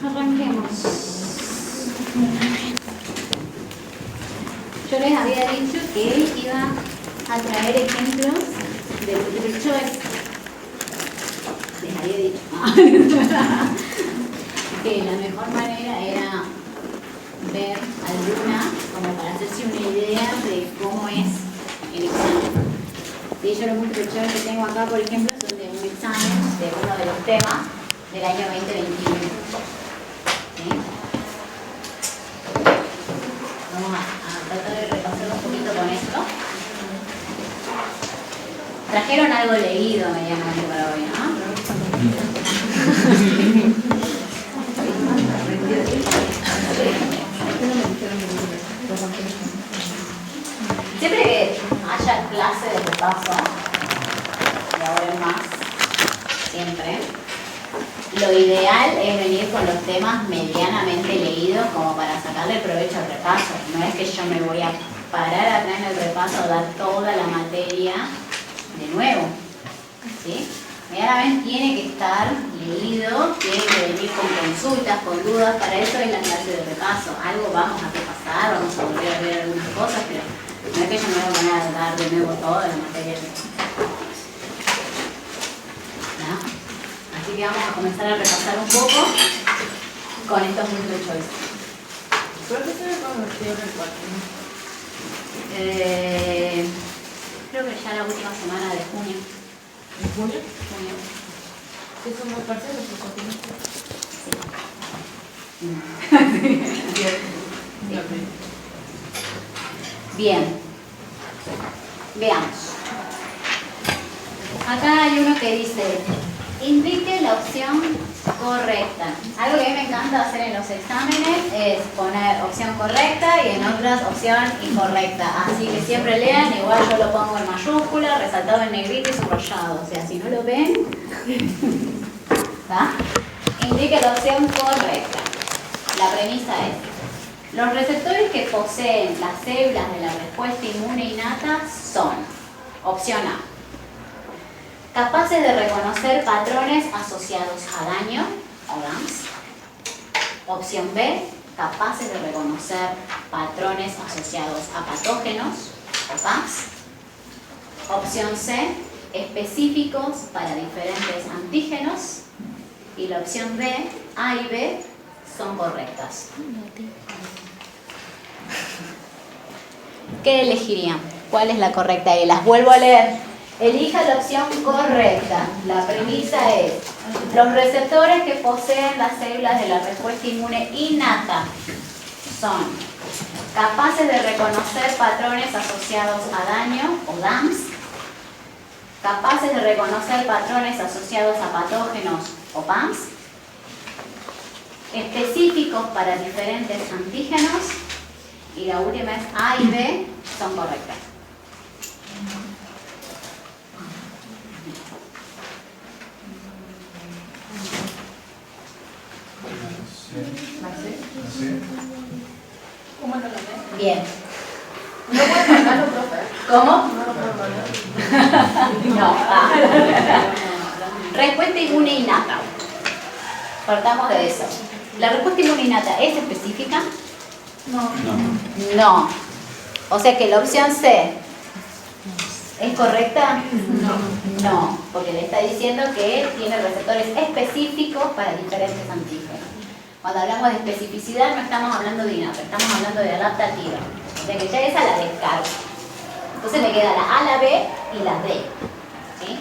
Arranquemos. Yo les había dicho que iba a traer ejemplos de multiple choice. Les había dicho que la mejor manera era ver alguna como para hacerse una idea de cómo es el examen. Sí, yo los múltiples choice que tengo acá, por ejemplo, son de un examen de uno de los temas del año 2021. ¿Sí? Vamos a tratar de repasar un poquito con esto. Trajeron algo leído medianamente para hoy, ¿no? Siempre que haya clase de repaso, y ahora es más, siempre, lo ideal es venir con los temas medianamente leídos como para sacarle provecho al repaso. No es que yo me voy a parar atrás en el repaso a dar toda la materia de nuevo. ¿Sí? Medianamente tiene que estar leído, tiene que venir con consultas, con dudas. Para eso es la clase de repaso. Algo vamos a repasar, vamos a volver a ver algunas cosas, pero no es que yo me voy a poner a dar de nuevo toda la materia. ¿No? Así que vamos a comenzar a repasar un poco con estos multiple choice. ¿Por qué se me convirtió en el cuarto? Creo que ya la última semana de junio. ¿En junio? Junio. ¿Sí son muy parciales o cuatrimestres? Sí. Bien. Veamos. Acá hay uno que dice, indique la opción correcta. Algo que a mí me encanta hacer en los exámenes es poner opción correcta y en otras opción incorrecta. Así que siempre lean, igual yo lo pongo en mayúscula, resaltado en negrito y subrayado. O sea, si no lo ven, ¿va? Indique la opción correcta. La premisa es, los receptores que poseen las células de la respuesta inmune innata son, opción A, capaces de reconocer patrones asociados a daño, o DAMS. Opción B, capaces de reconocer patrones asociados a patógenos, o PAPs. Opción C, específicos para diferentes antígenos. Y la opción D, A y B, son correctas. ¿Qué elegirían? ¿Cuál es la correcta? Y las vuelvo a leer. Elija la opción correcta. La premisa es, los receptores que poseen las células de la respuesta inmune innata son capaces de reconocer patrones asociados a daño, o DAMS, capaces de reconocer patrones asociados a patógenos, o PAMS, específicos para diferentes antígenos, y la última es A y B son correctas. ¿Cómo no lo ves? Bien. ¿No puedes mandarlo, profe? ¿Cómo? No lo puedo mandar. No. Respuesta inmune innata. Partamos de eso. ¿La respuesta inmune innata es específica? No. No. O sea que la opción C ¿es correcta? No. No, porque le está diciendo que tiene receptores específicos para diferentes antígenos. Cuando hablamos de especificidad no estamos hablando de innata, estamos hablando de adaptativa. O sea que ya esa la descargo. Entonces me queda la A, la B y la D. ¿Sí?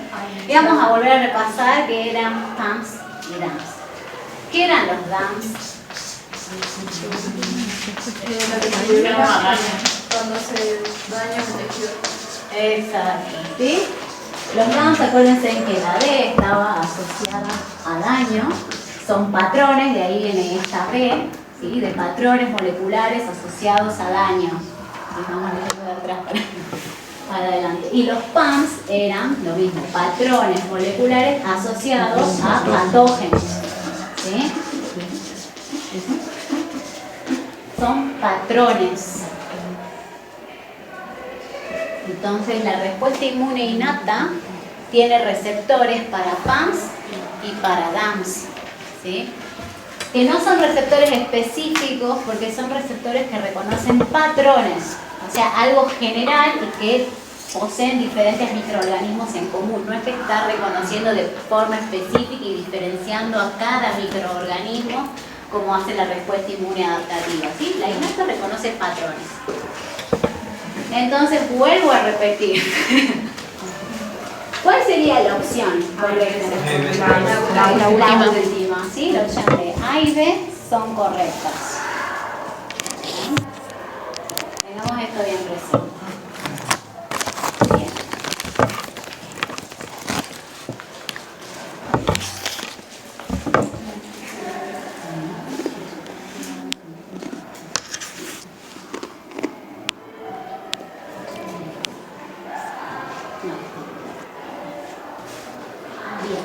Y vamos a volver a repasar que eran PAMS y DAMS. ¿Qué eran los DAMS? Lo que se llama cuando se daña el tejido. Exacto. ¿Sí? Los DAMS, acuérdense que la D estaba asociada a daño. Son patrones, de ahí viene esta B, ¿sí? De patrones moleculares asociados a daño. Vamos leyendo de atrás para adelante. Y los PAMS eran lo mismo, patrones moleculares asociados a patógenos. ¿Sí? Son patrones. Entonces la respuesta inmune innata tiene receptores para PAMS y para DAMS. ¿sí? Que no son receptores específicos porque son receptores que reconocen patrones, o sea, algo general y que poseen diferentes microorganismos en común. No es que está reconociendo de forma específica y diferenciando a cada microorganismo como hace la respuesta inmune adaptativa, ¿sí? La innata reconoce patrones. Entonces, vuelvo a repetir. ¿Cuál sería la opción correcta? La última, ¿sí? La opción de A y B son correctas. Tengamos esto bien presente. Bien.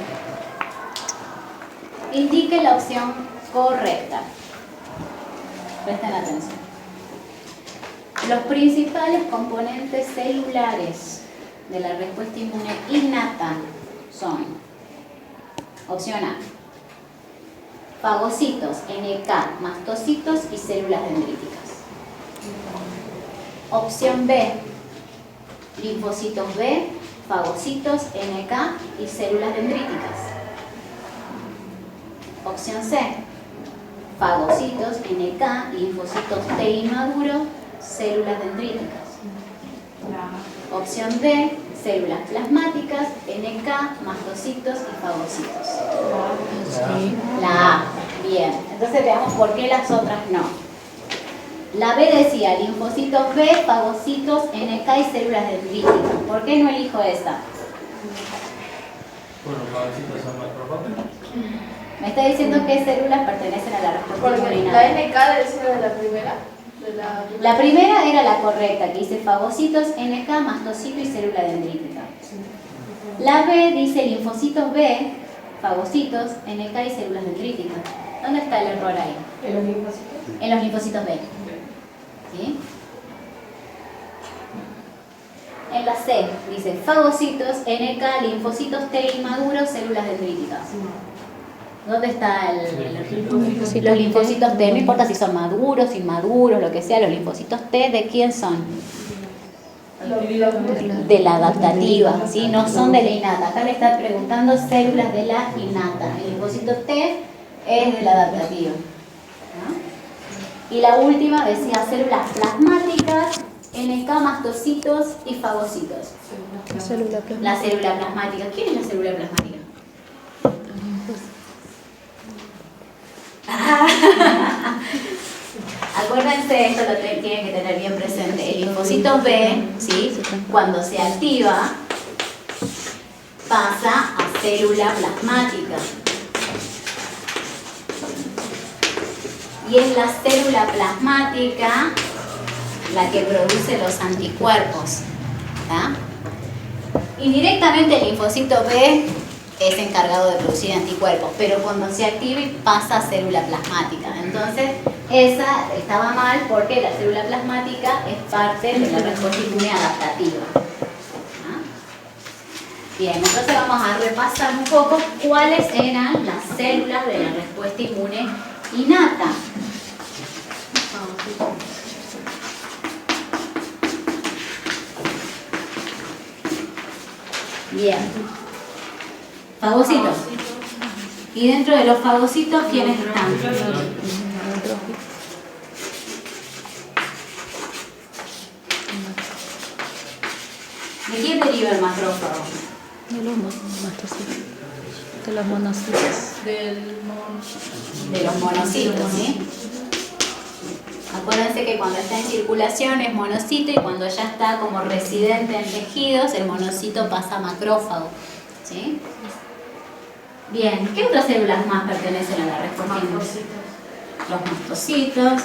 Indique la opción correcta. Presten atención. Los principales componentes celulares de la respuesta inmune innata son: opción A, fagocitos, NK, mastocitos y células dendríticas. Opción B, linfocitos B, fagocitos, NK y células dendríticas. Opción C, fagocitos, NK, linfocitos T inmaduro, células dendríticas. Opción D, células plasmáticas, NK, mastocitos y fagocitos. La A. Bien, entonces veamos por qué las otras no. La B decía linfocitos B, fagocitos, NK y células dendríticas. ¿Por qué no elijo esa? Bueno, los fagocitos son macrófagos. Me está diciendo qué células pertenecen a la respuesta Porque inmunitaria. la NK debe ser de la primera. La primera era la correcta, que dice fagocitos, NK, mastocito y célula dendrítica. La B dice linfocitos B, fagocitos, NK y células dendríticas. ¿Dónde está el error ahí? ¿En los linfocitos? En los linfocitos B. ¿Sí? En la C dice fagocitos, NK, linfocitos T inmaduros, células dendríticas. ¿Dónde está los linfocitos T? No importa si son maduros, inmaduros, lo que sea, los linfocitos T, ¿de quién son? De la adaptativa, ¿sí? No son de la innata. Acá le está preguntando células de la innata. El linfocito T es de la adaptativa. ¿No? Y la última decía células plasmáticas, NK, mastocitos y fagocitos. La célula plasmática. ¿Quién es la célula plasmática? Acuérdense, esto lo tienen que tener bien presente. El linfocito B, ¿sí? Cuando se activa, pasa a célula plasmática. Y es la célula plasmática la que produce los anticuerpos. ¿Tá? Indirectamente el linfocito B es encargado de producir anticuerpos, pero cuando se activa pasa a célula plasmática. Entonces, esa estaba mal porque la célula plasmática es parte de la respuesta inmune adaptativa. ¿Ah? Bien, entonces vamos a repasar un poco cuáles eran las células de la respuesta inmune innata. Bien. Fagocitos. Y dentro de los fagocitos, ¿quiénes están? ¿De quién deriva el macrófago? De los mastocitos. De los monocitos. De los monocitos, ¿sí? Acuérdense que cuando está en circulación es monocito y cuando ya está como residente en tejidos, el monocito pasa a macrófago, ¿sí? Bien, ¿qué otras células más pertenecen a la respuesta inmune? Los mastocitos.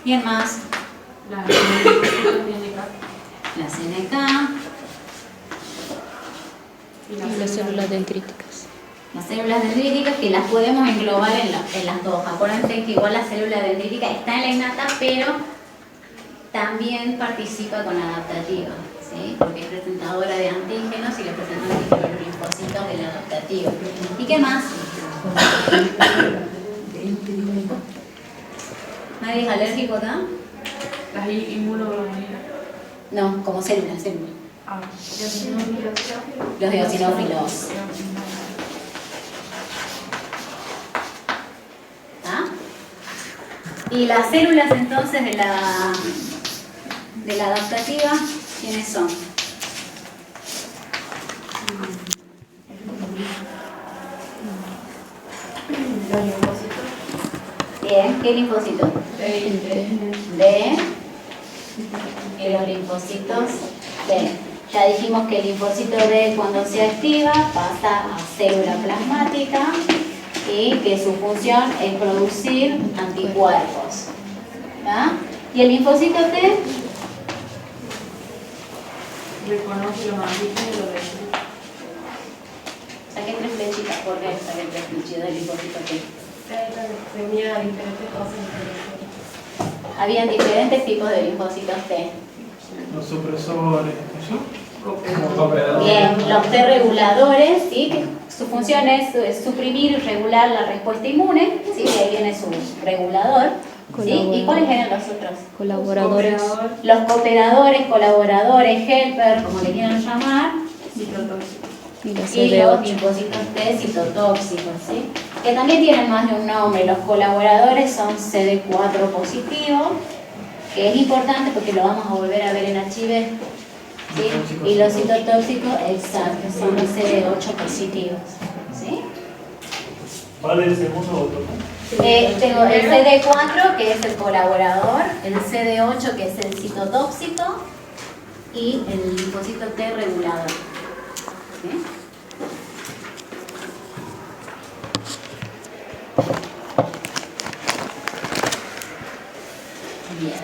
¿Quién más? Las NK. Y las células dendríticas. Las células dendríticas que las podemos englobar en las dos. Acuérdense que igual la célula dendrítica está en la innata, pero también participa con la adaptativa, ¿sí? Porque es presentadora de antígenos y le presenta antígenos los linfocitos de la adaptativa. ¿Y qué más? ¿Nadie es alérgico acá? Las inmunoglobulinas. No, como células. Ah, Los eosinófilos. ¿Ah? Y las células entonces de la adaptativa, ¿quiénes son? Los linfocitos. Bien, ¿qué linfocito? D. Y los linfocitos D. Ya dijimos que el linfocito D cuando se activa pasa a célula plasmática y que su función es producir anticuerpos. ¿Ah? ¿Y el linfocito T? Reconoce los antígenos y los reyes. Saqué 3 flechitas, ¿por qué saqué 3 flechitas del linfocito T? Tenía diferentes cosas diferentes. Habían diferentes tipos de linfocitos T. Los supresores, ¿eso? Como operadores. Bien, los T reguladores, ¿sí? Que su función es suprimir y regular la respuesta inmune, ¿sí? De ahí viene su regulador. ¿Sí? ¿Y cuáles eran los otros? Colaboradores. Los cooperadores, colaboradores, helper, como le quieran llamar, Citotóxicos. Y los y los CD8. linfocitos T citotóxicos, ¿sí? Que también tienen más de un nombre. Los colaboradores son CD4 positivo, que es importante porque lo vamos a volver a ver en archive, ¿sí? Y los citotóxicos, exacto, son los CD8 positivos, ¿sí? ¿Cuál es el segundo otro? Tengo el CD4, que es el colaborador, el CD8, que es el citotóxico, y el linfocito T regulador. ¿Sí? Bien.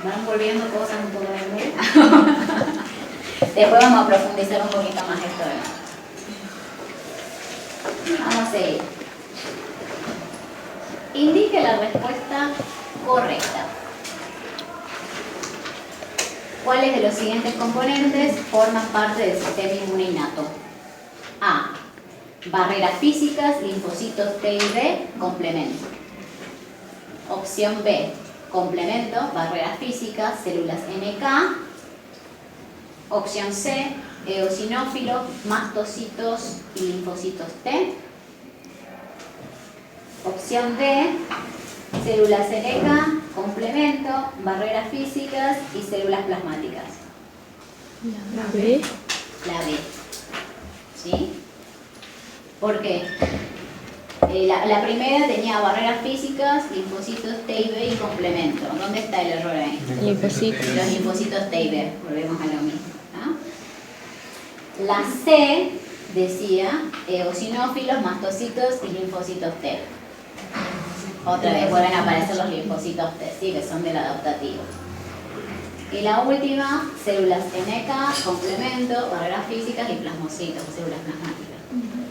Van volviendo cosas un poco de Después vamos a profundizar un poquito más esto. Vamos a seguir. Indique la respuesta correcta. ¿Cuáles de los siguientes componentes forman parte del sistema inmune innato? A. Barreras físicas, linfocitos T y B, complemento. Opción B. Complemento, barreras físicas, células NK. Opción C. Eosinófilos, mastocitos y linfocitos T. Opción D. Células NK, complemento, barreras físicas y células plasmáticas. La B. La B. ¿Sí? ¿Por qué? La primera tenía barreras físicas, linfocitos T y B y complemento. ¿Dónde está el error ahí? Linfocitos. Los linfocitos T y B. Volvemos a lo mismo. ¿Ah? La C decía eosinófilos, mastocitos y linfocitos T. Otra vez vuelven a aparecer los linfocitos T, ¿sí? Que son del adaptativo. Y la última, células NK, complemento, barreras físicas y plasmocitos, células plasmáticas.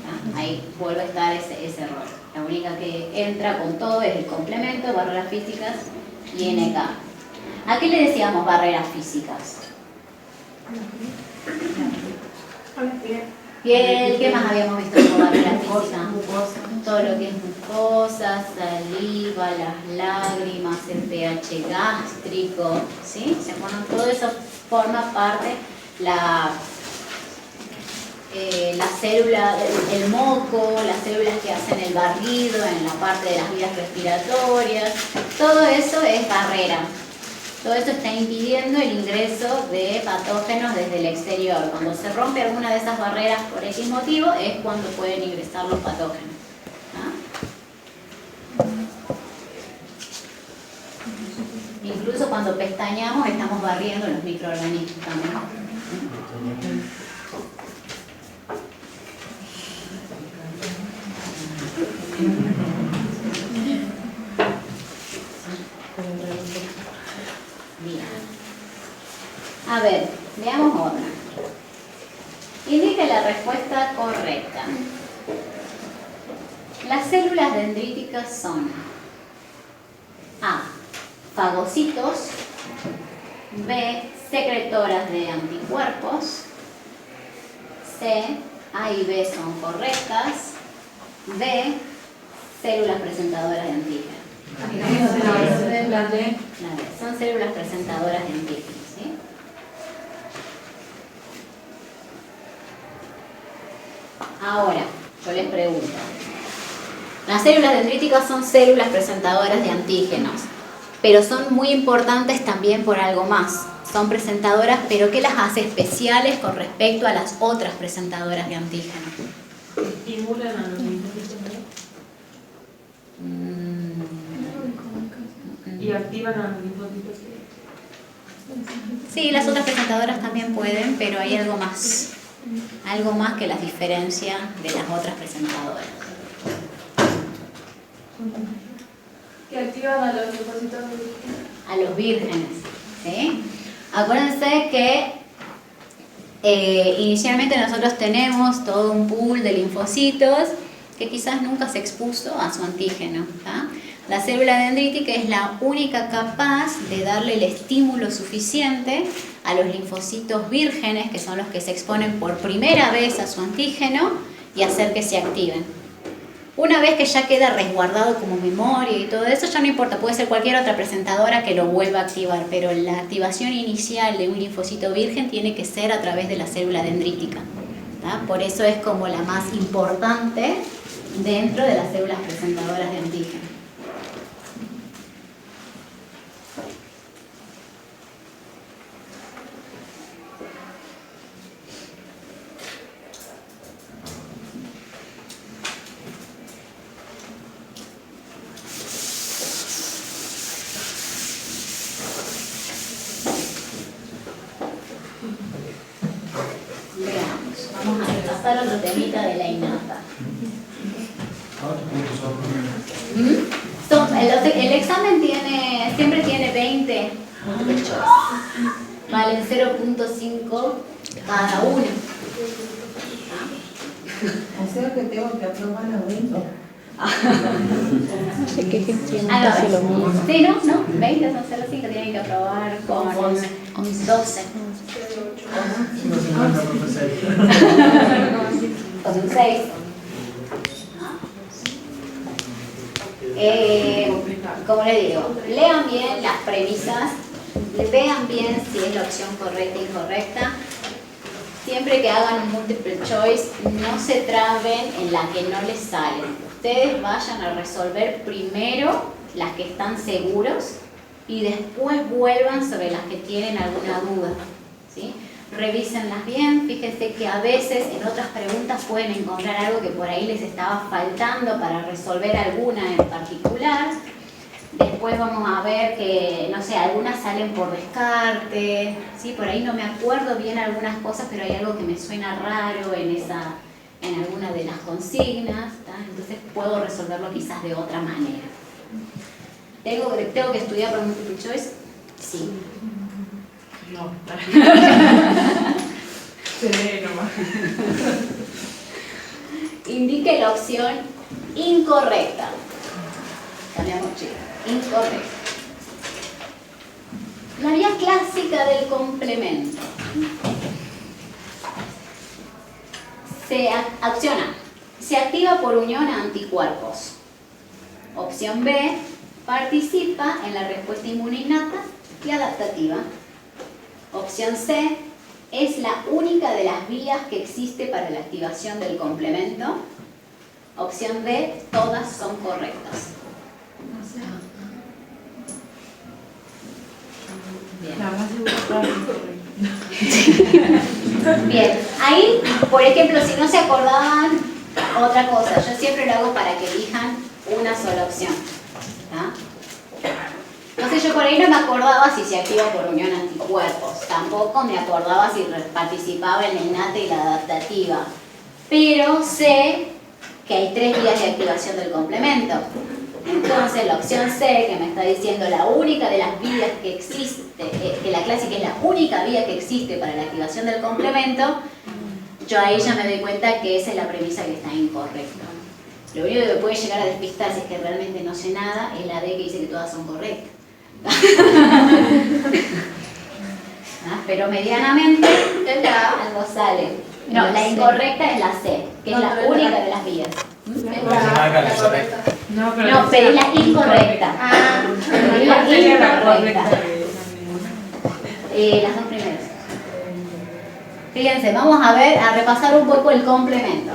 ¿Ah? Ahí vuelve a estar ese error. La única que entra con todo es el complemento, barreras físicas y NK. ¿A qué le decíamos barreras físicas? Piel, ¿qué más habíamos visto como barreras físicas? Todo lo que es mucosa, saliva, las lágrimas, el pH gástrico, ¿sí? Todo eso forma parte, la célula, el moco, las células que hacen el barrido en la parte de las vías respiratorias, todo eso es barrera. Todo eso está impidiendo el ingreso de patógenos desde el exterior. Cuando se rompe alguna de esas barreras por X motivo es cuando pueden ingresar los patógenos. ¿Ah? Incluso cuando pestañeamos estamos barriendo los microorganismos también. Bien. A ver, veamos otra. Indique la respuesta correcta. Las células dendríticas son A. Fagocitos, B, secretoras de anticuerpos. C, A y B son correctas. D, células presentadoras de antígenos. La D. La D, son células presentadoras de antígenos, ¿sí? Ahora, yo les pregunto. Las células dendríticas son células presentadoras de antígenos, pero son muy importantes también por algo más. Son presentadoras, pero ¿qué las hace especiales con respecto a las otras presentadoras de antígenos? Estimulan a los linfocitos, ¿no? Y activan a los linfocitos. Sí, las otras presentadoras también pueden, pero hay algo más. Algo más que las diferencia de las otras presentadoras. Que activan a los linfocitos A los vírgenes, ¿sí? Acuérdense que inicialmente nosotros tenemos todo un pool de linfocitos que quizás nunca se expuso a su antígeno, ¿tá? La célula dendrítica es la única capaz de darle el estímulo suficiente a los linfocitos vírgenes, que son los que se exponen por primera vez a su antígeno, y hacer que se activen. Una vez que ya queda resguardado como memoria y todo eso, ya no importa, puede ser cualquier otra presentadora que lo vuelva a activar, pero la activación inicial de un linfocito virgen tiene que ser a través de la célula dendrítica, ¿tá? Por eso es como la más importante dentro de las células presentadoras de antígeno. Otro temita de la innata. El examen siempre tiene 20 multiple choice. Valen 0.5 cada uno. O sea que tengo que aprobar los 20. No sé qué gestión Ah, hace lo mismo. sí, no, 20 son 0.5, tienen que aprobar con 12. Con un 6. Como les digo, lean bien las premisas, vean bien si es la opción correcta o incorrecta. Siempre que hagan un multiple choice, no se traben en la que no les sale. Ustedes vayan a resolver primero las que están seguros y después vuelvan sobre las que tienen alguna duda, ¿sí? Revísenlas bien, fíjense que a veces en otras preguntas pueden encontrar algo que por ahí les estaba faltando para resolver alguna en particular. Después vamos a ver que, no sé, algunas salen por descarte, ¿sí? Por ahí no me acuerdo bien algunas cosas, pero hay algo que me suena raro en alguna de las consignas, ¿tá? Entonces puedo resolverlo quizás de otra manera. ¿Tengo que estudiar para multiple choice? Sí. No. Sí, nomás. Indique la opción incorrecta. Cambiamos chica. Incorrecta. La vía clásica del complemento. Opción A. Se activa por unión a anticuerpos. Opción B. Participa en la respuesta inmune innata y adaptativa. Opción C. Es la única de las vías que existe para la activación del complemento. Opción D. Todas son correctas. Bien. La más segura. Bien, ahí, por ejemplo, si no se acordaban, otra cosa, yo siempre lo hago para que elijan una sola opción, ¿tá? Entonces yo por ahí no me acordaba si se activa por unión anticuerpos, tampoco me acordaba si participaba en la innata y la adaptativa, pero sé que hay 3 vías de activación del complemento. Entonces la opción C, que me está diciendo la única de las vías que existe, que la clásica es la única vía que existe para la activación del complemento, yo ahí ya me doy cuenta que esa es la premisa que está incorrecta. Lo único que me puede llegar a despistar, si es que realmente no sé nada, es la D que dice que todas son correctas. pero medianamente Es la A. algo sale. No, la incorrecta es la C, que es No, la pero es única la- de las vías. Es la correcta. No, No, pero es la incorrecta. Ah, Pero es la incorrecta. Las dos primeras. Fíjense, vamos a ver, a repasar un poco el complemento.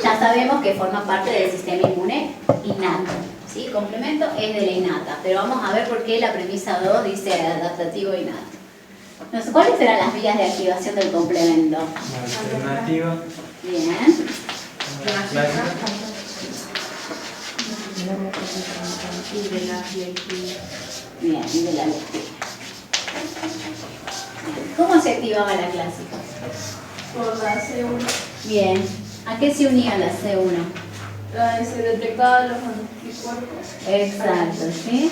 Ya sabemos que forma parte del sistema inmune innato. ¿Sí? Complemento es de la innata, pero vamos a ver por qué la premisa 2 dice adaptativo innato. Entonces, ¿cuáles serán las vías de activación del complemento? Alternativa. Bien. Clásica. Bien, y de la lectura. ¿Cómo se activaba la clásica? por la C1. Bien. ¿A qué se unía la C1? Se detectaban los anticuerpos. Exacto, ¿sí?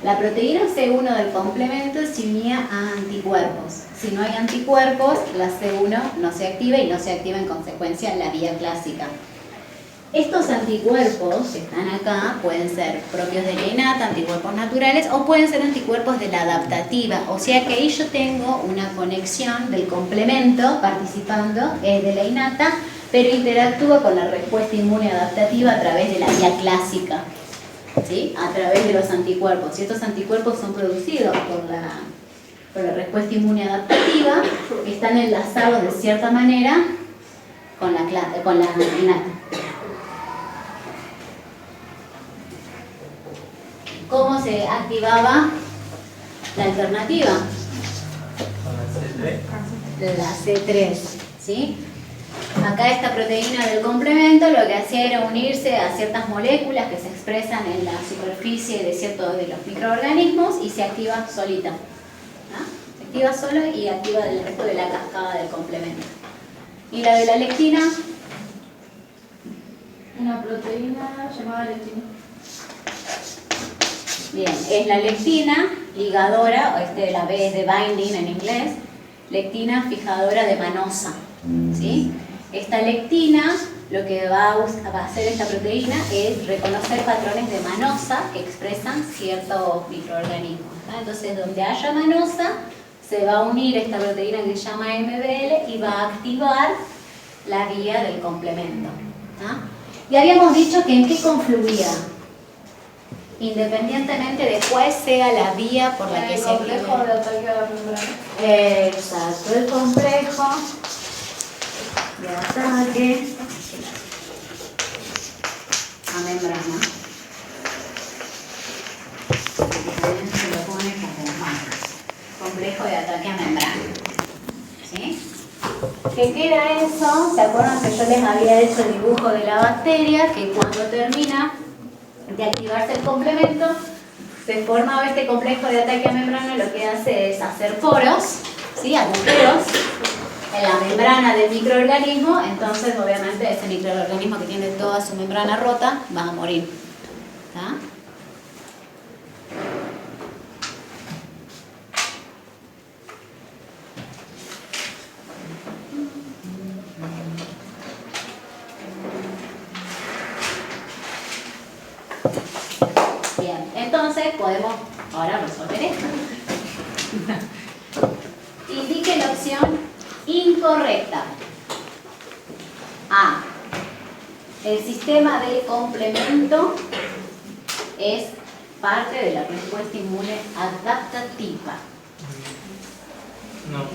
La proteína C1 del complemento se unía a anticuerpos. Si no hay anticuerpos, la C1 no se activa y no se activa en consecuencia la vía clásica. Estos anticuerpos que están acá pueden ser propios de la innata, anticuerpos naturales, o pueden ser anticuerpos de la adaptativa. O sea que ahí yo tengo una conexión del complemento participando, es de la innata, pero interactúa con la respuesta inmune adaptativa a través de la vía clásica, ¿sí? A través de los anticuerpos. Y estos anticuerpos son producidos por la respuesta inmune adaptativa, están enlazados de cierta manera con la innata. ¿Cómo se activaba la alternativa? Con la C3. La C3, ¿sí? Acá esta proteína del complemento lo que hacía era unirse a ciertas moléculas que se expresan en la superficie de ciertos de los microorganismos y se activa solita. ¿Ah? Se activa sola y activa el resto de la cascada del complemento. ¿Y la de la lectina? Una proteína llamada lectina. Bien, es la lectina ligadora, o la B es de binding en inglés, lectina fijadora de manosa, ¿sí? Esta lectina, lo que va a hacer esta proteína es reconocer patrones de manosa que expresan ciertos microorganismos, ¿tá? Entonces, donde haya manosa, se va a unir esta proteína que se llama MBL y va a activar la vía del complemento, ¿tá? Y habíamos dicho que en qué confluía, independientemente de cuál sea la vía por la que El se complejo active. de ataque a la membrana. Exacto, el complejo de ataque a membrana. Se lo pone como complejo de ataque a membrana. ¿Sí? ¿Qué queda eso? ¿Se acuerdan que yo les había hecho el dibujo de la bacteria? Que cuando termina de activarse el complemento, se forma este complejo de ataque a membrana, lo que hace es hacer poros, ¿sí? Agujeros en la membrana del microorganismo, entonces obviamente ese microorganismo que tiene toda su membrana rota va a morir. ¿Tá? Bien, entonces podemos ahora resolver esto. Indique la opción incorrecta. A. El sistema de complemento es parte de la respuesta inmune adaptativa. No.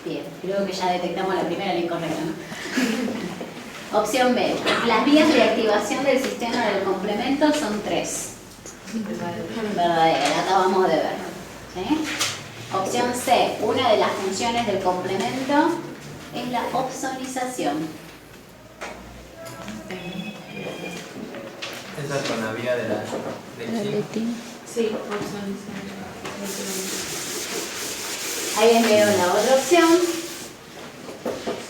Bien, creo que ya detectamos la primera, la incorrecta, ¿no? Opción B. Las vías de activación del sistema del complemento son 3. Verdadera, la acabamos de ver. ¿Sí? Opción C. Una de las funciones del complemento es la opsonización. Esa con la vía de la La lectina. lectina. Sí, Ahí les leo la otra opción,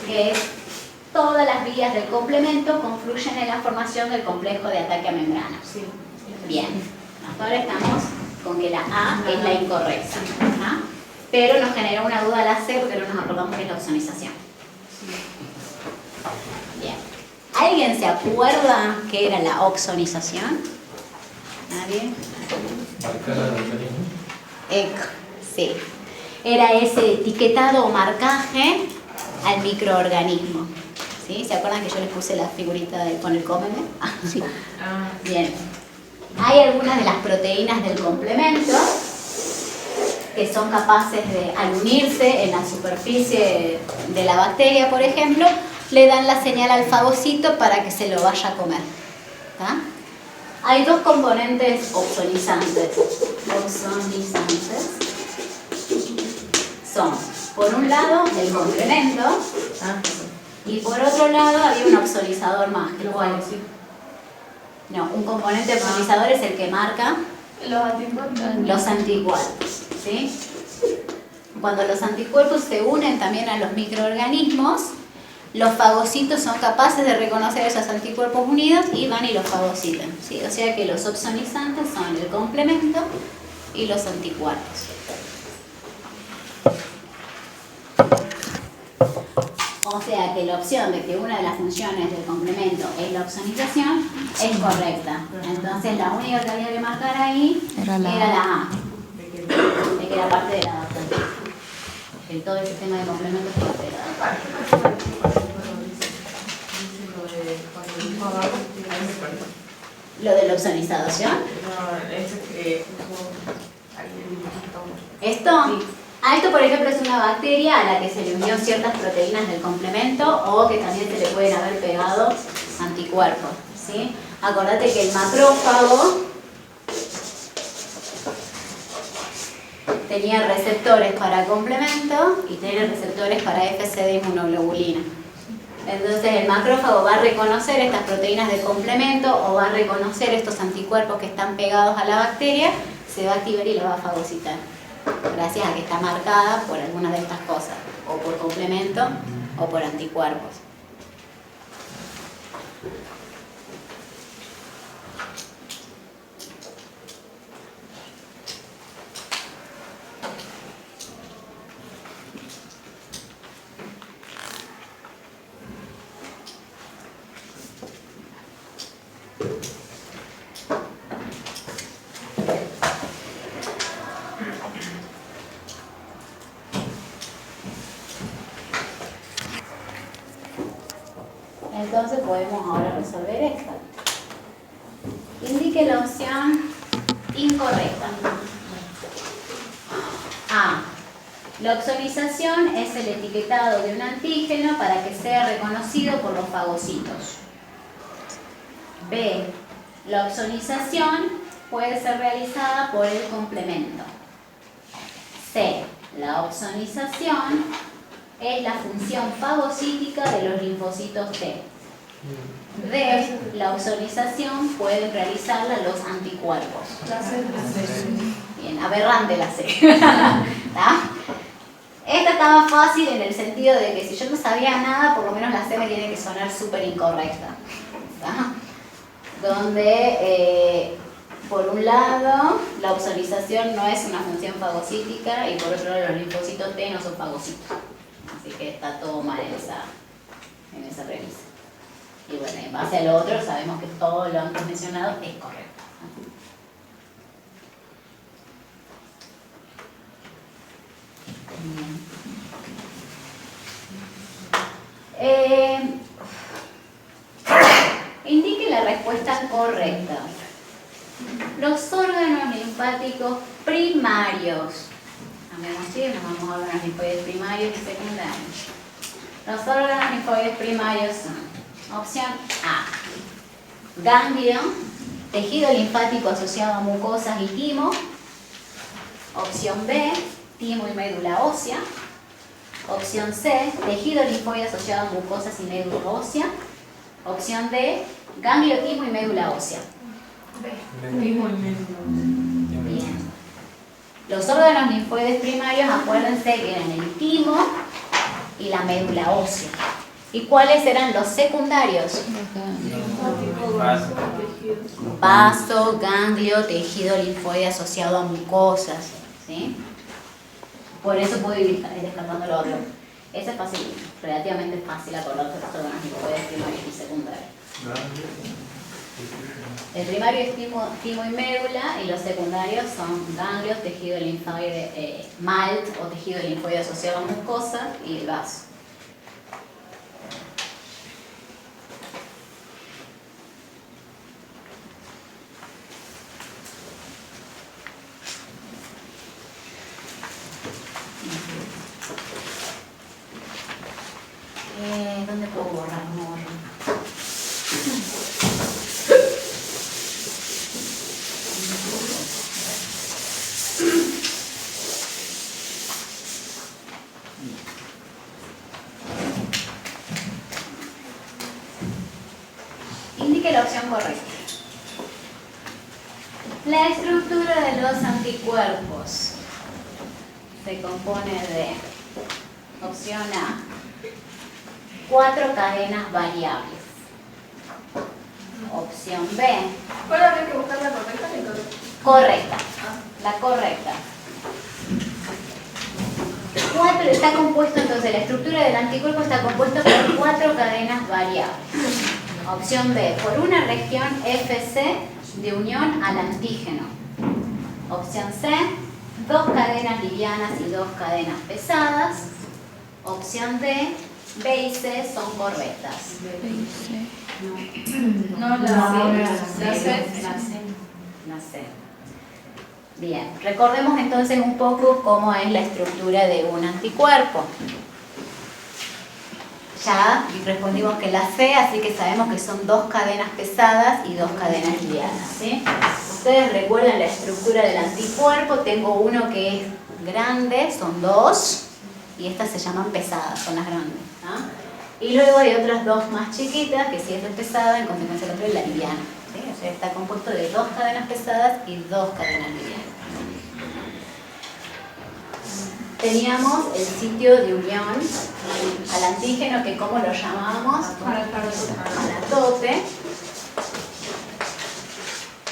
que es todas las vías del complemento confluyen en la formación del complejo de ataque a membrana. sí. Bien, hasta ahora estamos con que la A es la incorrecta, ¿ah? Pero nos generó una duda la C porque no nos acordamos que es la opsonización. Bien, ¿alguien se acuerda qué era la opsonización? ¿Nadie? Sí. Era ese etiquetado o marcaje al microorganismo. ¿Sí? ¿Se acuerdan que yo les puse la figurita con el cómeme? Sí. Bien. Hay algunas de las proteínas del complemento que son capaces de, al unirse en la superficie de la bacteria, por ejemplo, le dan la señal al fagocito para que se lo vaya a comer. ¿Tá? Hay dos componentes opsonizantes. Son, por un lado, el complemento, y por otro lado había un opsonizador más. ¿Cuál? No, un componente opsonizador es el que marca los anticuerpos. ¿Sí? Cuando los anticuerpos se unen también a los microorganismos, los fagocitos son capaces de reconocer esos anticuerpos unidos y van y los fagocitan. ¿Sí? O sea que los opsonizantes son el complemento y los anticuerpos. O sea que la opción de que una de las funciones del complemento es la opsonización es correcta. Entonces la única que había que marcar ahí era la A, de que era parte de la adaptación. En todo el sistema de complementos es parte de la adaptación. ¿Lo de la opsonización? ¿Esto? Esto, por ejemplo, es una bacteria a la que se le unió ciertas proteínas del complemento o que también se le pueden haber pegado anticuerpos. ¿Sí? Acordate que el macrófago tenía receptores para complemento y tenía receptores para FC de inmunoglobulina. Entonces el macrófago va a reconocer estas proteínas de complemento o va a reconocer estos anticuerpos que están pegados a la bacteria, se va a activar y la va a fagocitar. Gracias a que está marcada por alguna de estas cosas, o por complemento o por anticuerpos. Entonces podemos ahora resolver esta. Indique la opción incorrecta. A. La opsonización es el etiquetado de un antígeno para que sea reconocido por los fagocitos. B. La opsonización puede ser realizada por el complemento. C. La opsonización es la función fagocítica de los linfocitos T. D. La opsonización pueden realizarla los anticuerpos. Bien, aberrante la C. Esta estaba fácil en el sentido de que si yo no sabía nada, por lo menos la C me tiene que sonar súper incorrecta. Donde, por un lado, la opsonización no es una función fagocítica y por otro lado los linfocitos T no son fagocitos. Así que está todo mal en esa premisa. Y bueno, en base a lo otro sabemos que todo lo antes mencionado es correcto. Indique la respuesta correcta. Los órganos linfáticos primarios. Nos vamos a ver los linfoides primarios y secundarios. Los órganos linfoides primarios son: opción A, ganglio, tejido linfático asociado a mucosas y timo. Opción B, timo y médula ósea. Opción C, tejido linfoide asociado a mucosas y médula ósea. Opción D, ganglio, timo y médula ósea. Bien. Los órganos linfoides primarios, acuérdense que eran el timo y la médula ósea. ¿Y cuáles eran los secundarios? Vaso, ganglio, tejido linfoide asociado a mucosas. ¿Sí? Por eso puedo ir descartando lo otro. Ese es fácil, relativamente fácil acordarse de los órganos linfoides primarios y secundarios. El primario es timo y médula y los secundarios son ganglios, tejido linfoide, MALT o tejido linfoide asociado a mucosa y el vaso. ¿Dónde puedo borrar? No borro. Indique la opción correcta. La estructura de los anticuerpos se compone de opción A, 4 cadenas variables. Opción B, ¿Cuál habría que buscar la correcta o incorrecta? correcta. La correcta. Está compuesto, entonces, la estructura del anticuerpo está compuesta por 4 cadenas variables. Opción B, por una región FC de unión al antígeno. Opción C, 2 cadenas livianas y 2 cadenas pesadas. Opción D, B y C son correctas. No, la C. La C. Bien, recordemos entonces un poco cómo es la estructura de un anticuerpo. Ya respondimos que la C, así que sabemos que son 2 cadenas pesadas y 2 cadenas livianas, ¿sí? Ustedes recuerdan la estructura del anticuerpo, tengo uno que es grande, son 2, y estas se llaman pesadas, son las grandes, ¿no? Y luego hay otras 2 más chiquitas, que si esta es pesada, en consecuencia la otra es la liviana, ¿sí? O sea, está compuesto de 2 cadenas pesadas y 2 cadenas livianas. Teníamos el sitio de unión al antígeno, que ¿cómo lo llamábamos? Paratope.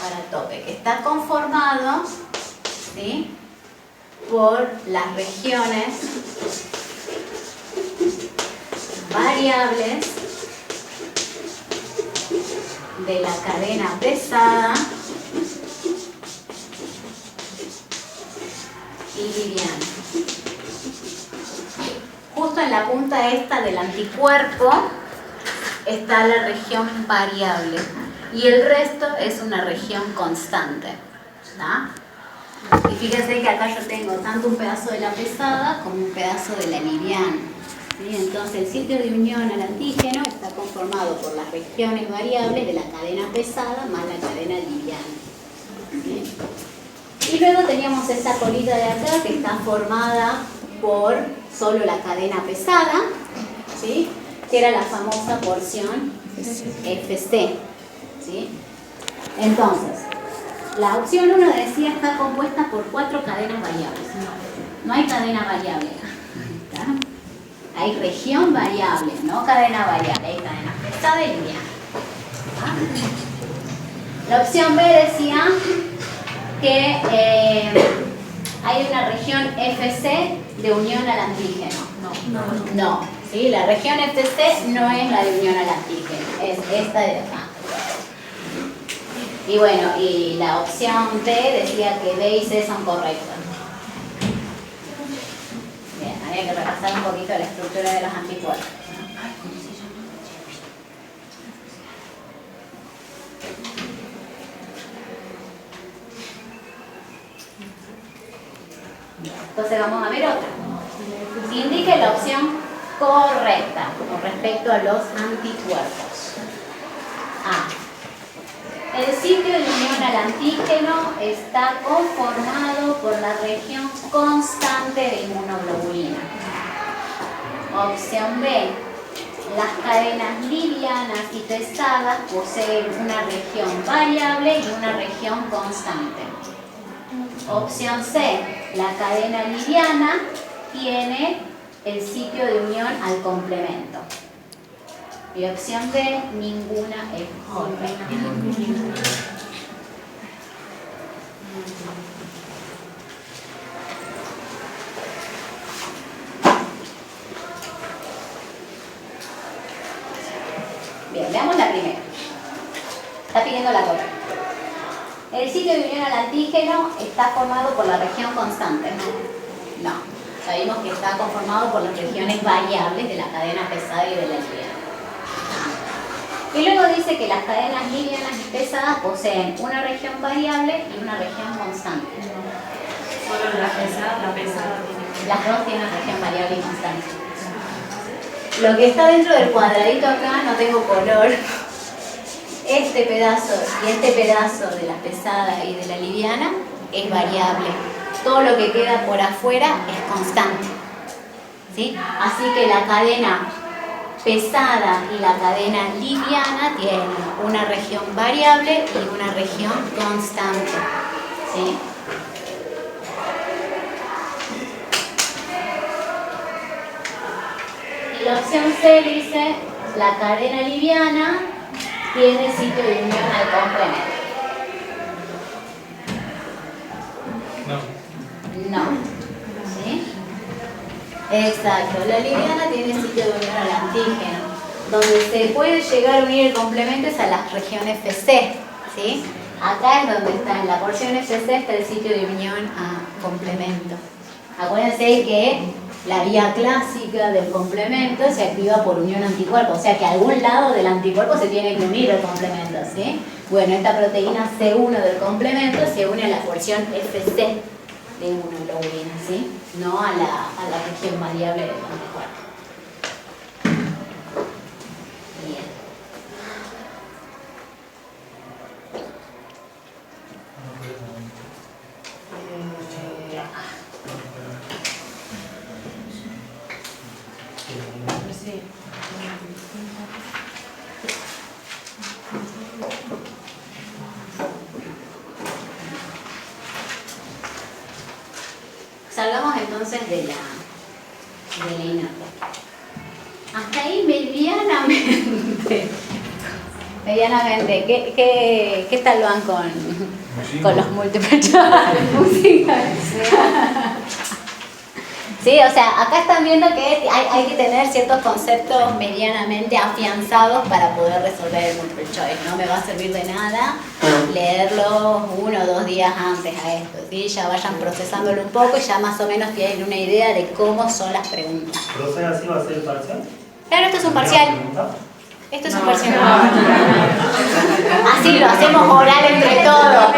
Paratope, que está conformado, ¿sí?, por las regiones variables de la cadena pesada y liviana. Justo en la punta esta del anticuerpo está la región variable y el resto es una región constante, ¿tá? Y fíjense que acá yo tengo tanto un pedazo de la pesada como un pedazo de la liviana, ¿sí? Entonces el sitio de unión al antígeno está conformado por las regiones variables de la cadena pesada más la cadena liviana, ¿sí? Y luego teníamos esta colita de acá que está formada por solo la cadena pesada, ¿sí?, que era la famosa porción FC, ¿sí? Entonces, la opción 1 decía está compuesta por 4 cadenas variables. No hay cadena variable, ¿está? Hay región variable, no cadena variable, hay cadena pesada y liviana, ¿está? La opción B decía que hay una región FC de unión al antígeno. No, ¿sí? La región FC no es la de unión al antígeno, es esta de acá. Y bueno, y la opción D decía que B y C son correctas. Bien, había que repasar un poquito la estructura de los anticuerpos. Entonces vamos a ver otra. Indique la opción correcta con respecto a los anticuerpos. A. El sitio de unión al antígeno está conformado por la región constante de inmunoglobulina. Opción B. Las cadenas livianas y pesadas poseen una región variable y una región constante. Opción C. La cadena liviana tiene el sitio de unión al complemento. Y opción D, ninguna es correcta. Bien, veamos la primera. Está pidiendo la correcta. El sitio de unión al antígeno está formado por la región constante, ¿no? No. Sabemos que está conformado por las regiones variables de la cadena pesada y de la liviana. Y luego dice que las cadenas livianas y pesadas poseen una región variable y una región constante. Solo la pesada tiene. Las dos tienen región variable y constante. Lo que está dentro del cuadradito acá, no tengo color. Este pedazo y este pedazo de la pesada y de la liviana es variable. Todo lo que queda por afuera es constante. ¿Sí? Así que la cadena pesada y la cadena liviana tienen una región variable y una región constante. ¿Sí? Y la opción C dice, la cadena liviana tiene sitio de unión al complemento. No. ¿Sí? Exacto. La liviana tiene sitio de unión al antígeno. Donde se puede llegar a unir el complemento es a las regiones FC. ¿Sí? Acá es donde está, en la porción FC está el sitio de unión a complemento. Acuérdense que la vía clásica del complemento se activa por unión anticuerpo, o sea que a algún lado del anticuerpo se tiene que unir el complemento, ¿sí? Bueno, esta proteína C1 del complemento se une a la porción FC de inmunoglobulina, ¿sí? No a la región variable del anticuerpo. Bien. Sí. Salgamos entonces de la inerte. Hasta ahí medianamente. ¿Qué tal van con los múltiples música? Sí, o sea, acá están viendo que hay que tener ciertos conceptos medianamente afianzados para poder resolver el multiple choice. No me va a servir de nada leerlo 1 o 2 días antes a esto, ¿sí? Ya vayan procesándolo un poco y ya más o menos tienen una idea de cómo son las preguntas. ¿Procede así va a ser el parcial? Claro, esto es un parcial. Esto es un parcial. Así lo hacemos oral entre todos.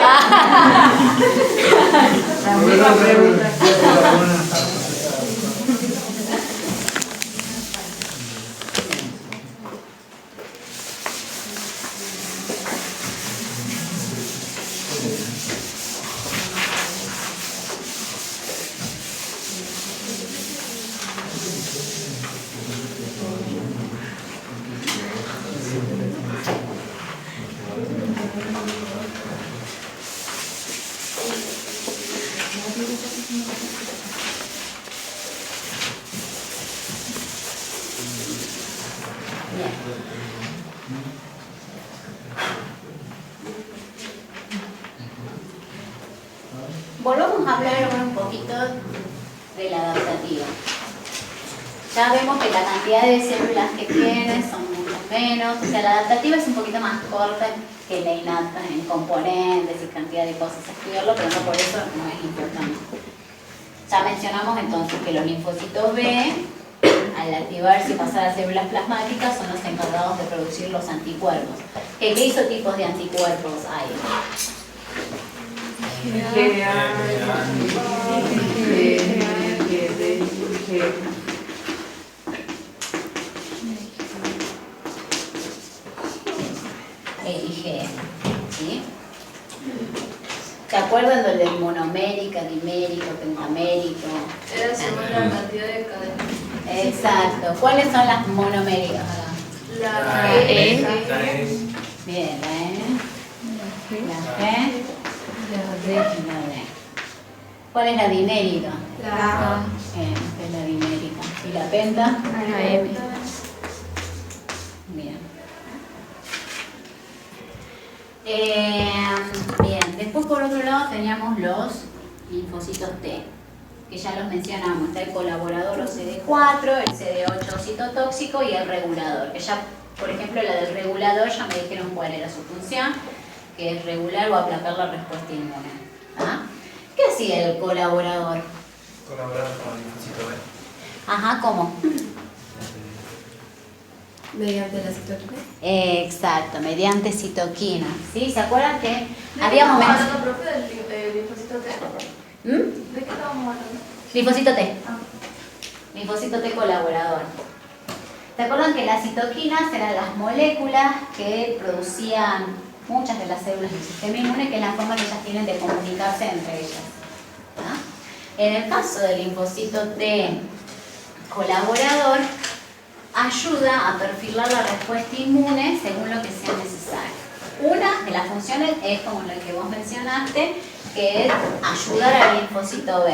La misma pregunta. Volvamos a hablar ahora un poquito de la adaptativa. Ya vemos que la cantidad de células que tiene son mucho menos, o sea, la adaptativa es un poquito más corta que la innata en componentes y cantidad de cosas a estudiarlo, pero no por eso no es importante. Ya mencionamos entonces que los linfocitos B, al activarse y pasar a células plasmáticas, son los encargados de producir los anticuerpos. ¿Qué isotipos de anticuerpos hay? E y G, ¿sí? ¿Se acuerdan de monomérica, dimérico, pentamérico? Era según la cantidad de cadenas. Exacto. ¿Cuáles son las monoméricas? La E. Bien, la E, la G y la D. ¿Cuál es la dimérica? La A. Es la dimérica. ¿Y la penta? La M. Bien. Bien, después por otro lado teníamos los linfocitos T, que ya los mencionamos. Está el colaborador o CD4, el CD8 citotóxico y el regulador, que ya Por ejemplo, la del regulador ya me dijeron cuál era su función, que es regular o aplacar la respuesta inmune. ¿Ah? ¿Qué hacía el colaborador? Colaborar con el linfocito B. Ajá, ¿cómo? Mediante la citoquina. Exacto, mediante citoquinas. ¿Sí? ¿Se acuerdan que ¿De habíamos qué estábamos mencionado? hablando, profe, del linfocito T? ¿De qué estábamos hablando? Linfocito T. Ah. Linfocito T colaborador. ¿Se acuerdan que las citoquinas eran las moléculas que producían muchas de las células del sistema inmune, que es la forma que ellas tienen de comunicarse entre ellas? ¿Ah? En el caso del linfocito T colaborador, ayuda a perfilar la respuesta inmune según lo que sea necesario. Una de las funciones es como la que vos mencionaste, que es ayudar al linfocito B,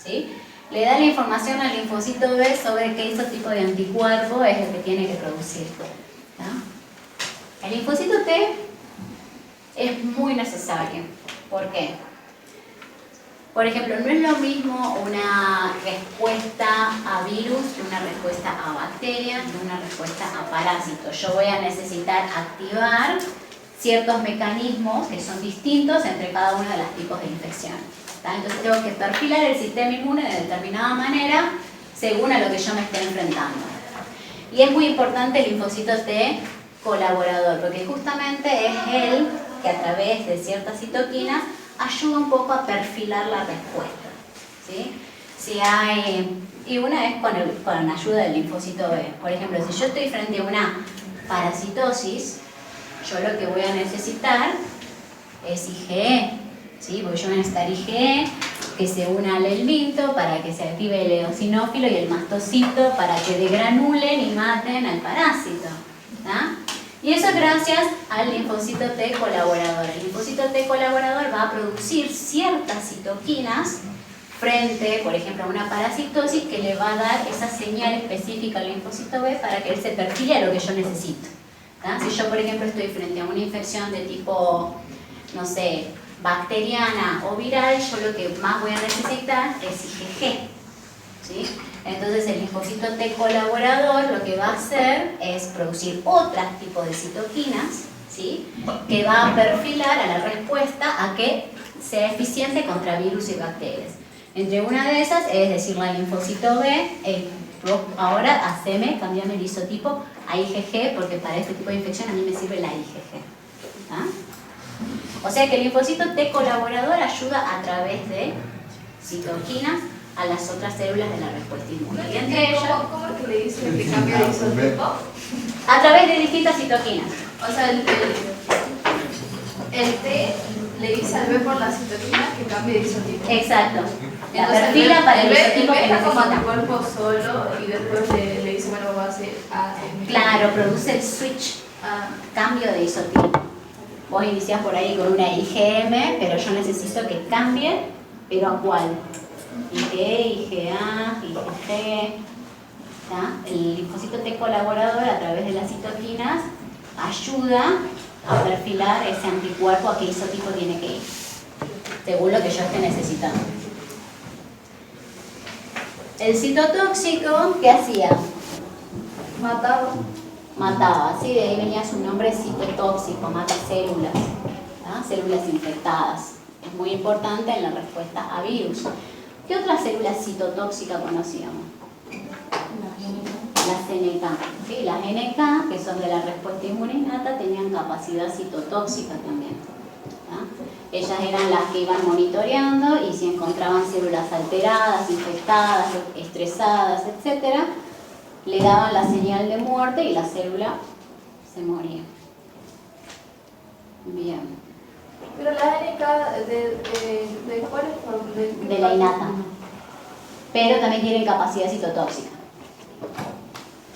¿sí? Le da la información al linfocito B sobre qué isotipo de anticuerpo es el que tiene que producir. ¿No? El linfocito T es muy necesario. ¿Por qué? Por ejemplo, no es lo mismo una respuesta a virus que una respuesta a bacteria, que una respuesta a parásito. Yo voy a necesitar activar ciertos mecanismos que son distintos entre cada uno de los tipos de infección. Entonces tengo que perfilar el sistema inmune de determinada manera según a lo que yo me esté enfrentando. Y es muy importante el linfocito T colaborador, porque justamente es él que a través de ciertas citoquinas ayuda un poco a perfilar la respuesta. ¿Sí? Si hay, y una es con ayuda del linfocito B. Por ejemplo, si yo estoy frente a una parasitosis, yo lo que voy a necesitar es IgE. ¿Sí? Porque yo voy a necesitar IgE que se una al helminto para que se active el eosinófilo y el mastocito para que degranulen y maten al parásito. ¿Ah? Y eso es gracias al linfocito T colaborador. El linfocito T colaborador va a producir ciertas citoquinas frente, por ejemplo, a una parasitosis que le va a dar esa señal específica al linfocito B para que él se perfile a lo que yo necesito. ¿Ah? Si yo, por ejemplo, estoy frente a una infección de tipo, no sé, bacteriana o viral, yo lo que más voy a necesitar es IgG. ¿Sí? Entonces el linfocito T colaborador lo que va a hacer es producir otro tipo de citoquinas, ¿sí? Que va a perfilar a la respuesta a que sea eficiente contra virus y bacterias. Entre una de esas es decirle al linfocito B, ahora haceme, cambiame el isotipo a IgG, porque para este tipo de infección a mí me sirve la IgG. ¿Ah? O sea que el linfocito T colaborador ayuda a través de citoquinas a las otras células de la respuesta inmune. Y entre ellas, ¿Cómo es que le dicen que cambia de isotipo? a través de distintas citoquinas. O sea, el T le dice al B por la citoquina que cambie de isotipo. Exacto. La Entonces, perfila para el B isotipo que está como necesita. anticuerpo solo y después le dice, bueno, va a hacer A. Claro, produce el switch, cambio de isotipo. Vos iniciás por ahí con una IgM, pero yo necesito que cambie, pero ¿a cuál? IgE, IgA, IgG. ¿Tá? El linfocito T colaborador a través de las citoquinas ayuda a perfilar ese anticuerpo a qué isotipo tiene que ir, según lo que yo esté necesitando. El citotóxico, ¿qué hacía? Mataba, ¿sí? De ahí venía su nombre citotóxico, mata células, ¿tá? Células infectadas. Es muy importante en la respuesta a virus. ¿Qué otras células citotóxicas conocíamos? Las NK. ¿Sí? Las NK, que son de la respuesta inmune innata, tenían capacidad citotóxica también. ¿Tá? Ellas eran las que iban monitoreando y si encontraban células alteradas, infectadas, estresadas, etc., le daban la señal de muerte y la célula se moría. Bien. Pero la NK, ¿de cuál es? De la innata. Pero también tienen capacidad citotóxica.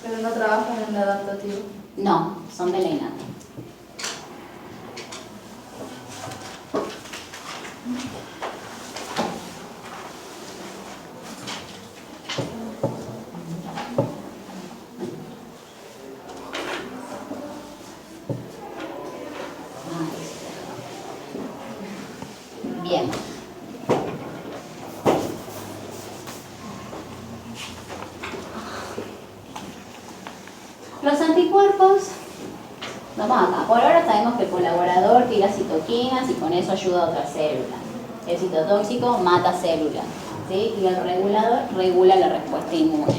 Pero no trabajan en el adaptativo. No, son de la innata. Bien. Los anticuerpos estamos acá. Por ahora sabemos que el colaborador tira citoquinas y con eso ayuda a otras células. El citotóxico mata células, ¿sí? Y el regulador regula la respuesta inmune.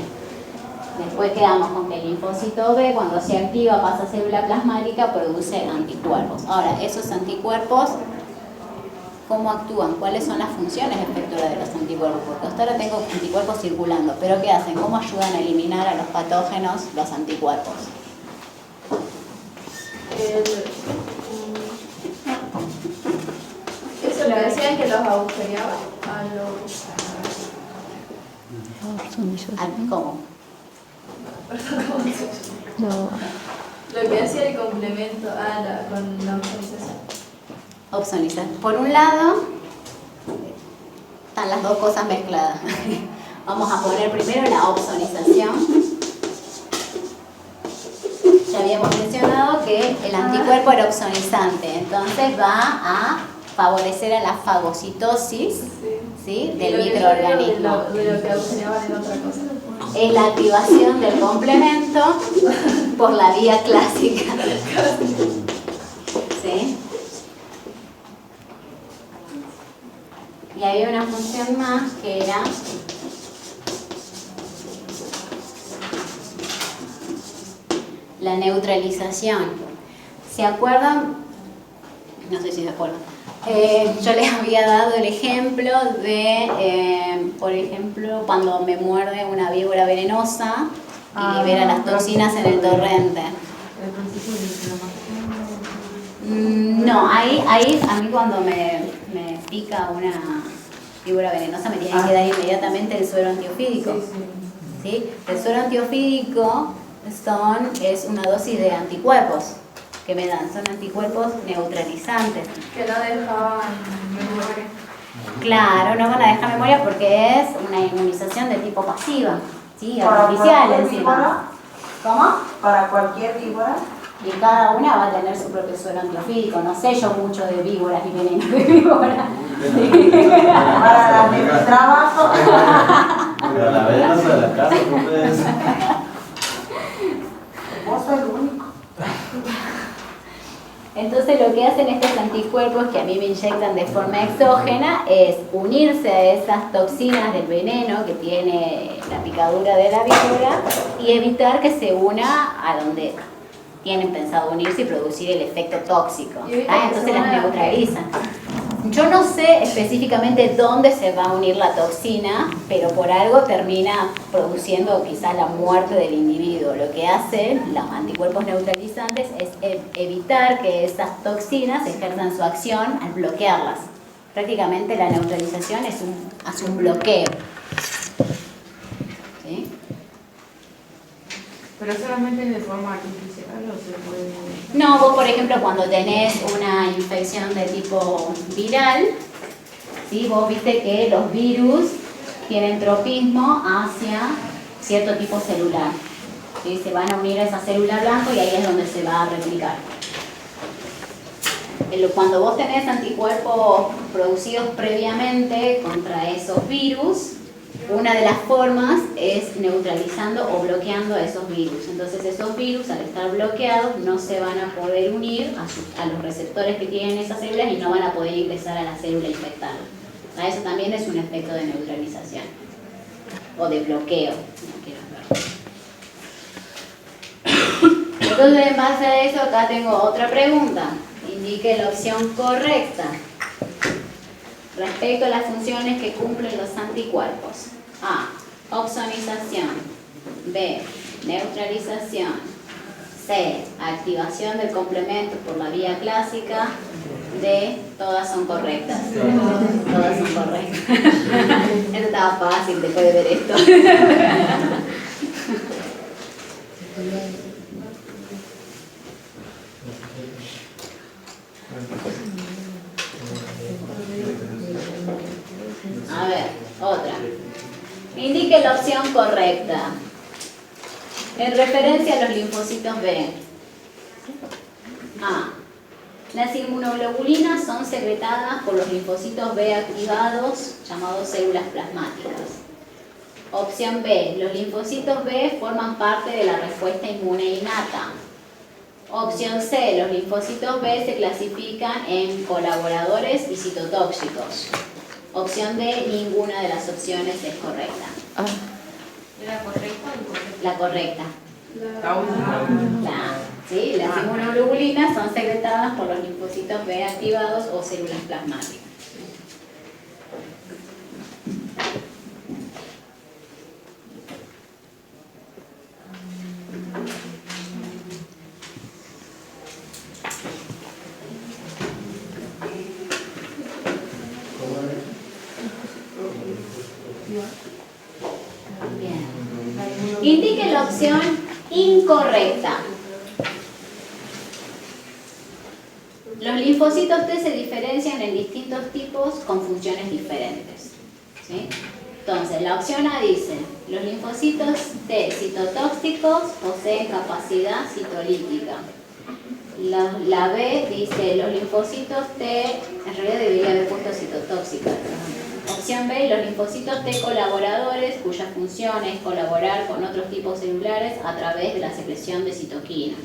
Después quedamos con que el linfocito B, cuando se activa, pasa a célula plasmática, produce anticuerpos. Ahora, esos anticuerpos, ¿cómo actúan? ¿Cuáles son las funciones efectoras de los anticuerpos? Porque hasta ahora tengo anticuerpos circulando, pero ¿qué hacen? ¿Cómo ayudan a eliminar a los patógenos los anticuerpos? Eso le decían que los agujereaba a los... ¿Cómo? Lo que hacía el complemento con la opsonización. Opsonizar. Por un lado, están las dos cosas mezcladas. Vamos a poner primero la opsonización. Ya habíamos mencionado que el anticuerpo era opsonizante, entonces va a favorecer a la fagocitosis, ¿sí? Del microorganismo. De lo que agujereaban en otra cosa. Es la activación del complemento por la vía clásica. ¿Sí? Y había una función más que era la neutralización. ¿Se acuerdan? No sé si se acuerdan. Yo les había dado el ejemplo de, por ejemplo, cuando me muerde una víbora venenosa y libera las toxinas en el torrente. El principio de inflamación. No, ahí a mí cuando me pica una víbora venenosa me tiene que dar inmediatamente el suero antiofídico. ¿Sí? El suero antiofídico es una dosis de anticuerpos que me dan, son anticuerpos neutralizantes. Que no dejaban memoria. Claro, no van a dejar memoria porque es una inmunización de tipo pasiva, ¿sí? ¿Para Artificial cualquier encima. víbora? ¿Cómo? Para cualquier víbora. Y cada una va a tener su propio suero antiofídico. No sé yo mucho de víboras y venenos de víboras. Para las de mi trabajo. Pero la venenosa de la casa, ¿no puedes? Vos sos el único. Entonces lo que hacen estos anticuerpos que a mí me inyectan de forma exógena es unirse a esas toxinas del veneno que tiene la picadura de la víbora y evitar que se una a donde tienen pensado unirse y producir el efecto tóxico. Entonces las neutralizan. Yo no sé específicamente dónde se va a unir la toxina, pero por algo termina produciendo quizás la muerte del individuo. Lo que hacen los anticuerpos neutralizantes es evitar que esas toxinas ejerzan su acción al bloquearlas. Prácticamente la neutralización hace un bloqueo. ¿Sí? Pero solamente es de forma artificial o se puede. No, vos por ejemplo cuando tenés una infección de tipo viral, ¿sí? Vos viste que los virus tienen tropismo hacia cierto tipo celular, ¿sí? Se van a unir a esa célula blanca y ahí es donde se va a replicar. Cuando vos tenés anticuerpos producidos previamente contra esos virus, una de las formas es neutralizando o bloqueando a esos virus. Entonces esos virus al estar bloqueados no se van a poder unir a los receptores que tienen esas células y no van a poder ingresar a la célula infectada. Eso también es un efecto de neutralización o de bloqueo, como quieras verlo. Entonces en base a eso acá tengo otra pregunta. Indique la opción correcta respecto a las funciones que cumplen los anticuerpos. A. Opsonización. B. Neutralización. C. Activación del complemento por la vía clásica. D. Todas son correctas. Todas son correctas. Esto estaba fácil después de ver esto. A ver, otra. Indique la opción correcta. En referencia a los linfocitos B. A. Las inmunoglobulinas son secretadas por los linfocitos B activados, llamados células plasmáticas. Opción B. Los linfocitos B forman parte de la respuesta inmune innata. Opción C, los linfocitos B se clasifican en colaboradores y citotóxicos. Opción D, ninguna de las opciones es correcta. ¿Era correcta o incorrecta? La correcta. La ¿Sí? Las inmunoglobulinas son secretadas por los linfocitos B activados o células plasmáticas. Bien. Indique la opción incorrecta. Los linfocitos T se diferencian en distintos tipos con funciones diferentes. ¿Sí? Entonces, la opción A dice, los linfocitos T citotóxicos poseen capacidad citolítica. La B dice, los linfocitos T, en realidad debería haber puesto citotóxica. Opción B, los linfocitos T colaboradores, cuya función es colaborar con otros tipos celulares a través de la secreción de citoquinas.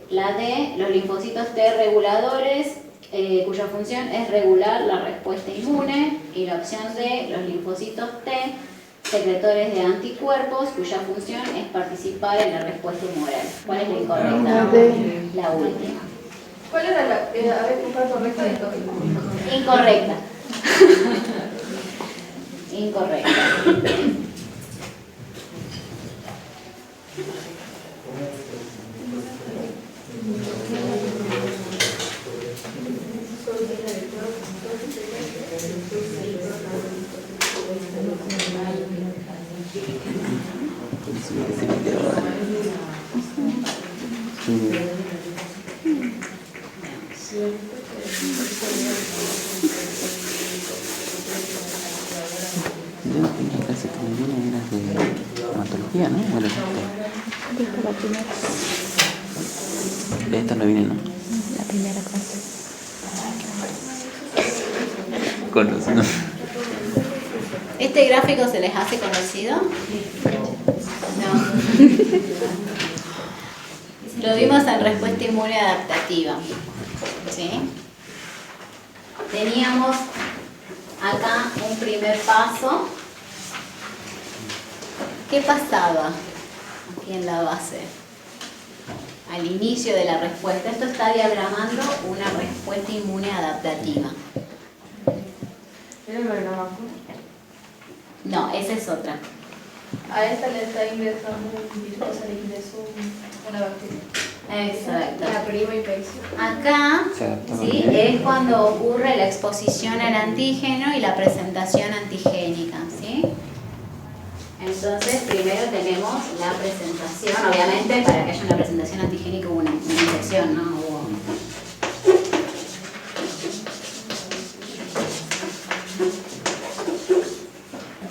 La D, los linfocitos T reguladores, cuya función es regular la respuesta inmune. Y la opción D, los linfocitos T secretores de anticuerpos, cuya función es participar en la respuesta humoral. ¿Cuál es la incorrecta? La última. ¿Cuál era la? A ver, ¿cuál correcta y correcta? Incorrecta. Incorrecta. La clase que me viene era de hematología, ¿no? Bueno, de esta no viene, ¿no? La primera clase. Conocido. ¿Este gráfico se les hace conocido? No. Lo vimos en respuesta inmune adaptativa. ¿Sí? Teníamos acá un primer paso. ¿Qué pasaba aquí en la base? Al inicio de la respuesta. Esto está diagramando una respuesta inmune adaptativa. ¿Era lo de la vacuna? No, esa es otra. A esta le está ingresando un virus, o sea, le ingresó una bacteria. Exacto. La prima infección. Acá, ¿sí? Es cuando ocurre la exposición al antígeno y la presentación antigénica, ¿sí? Entonces, primero tenemos la presentación, obviamente para que haya una presentación antigénica hubo una infección, ¿no? Hubo...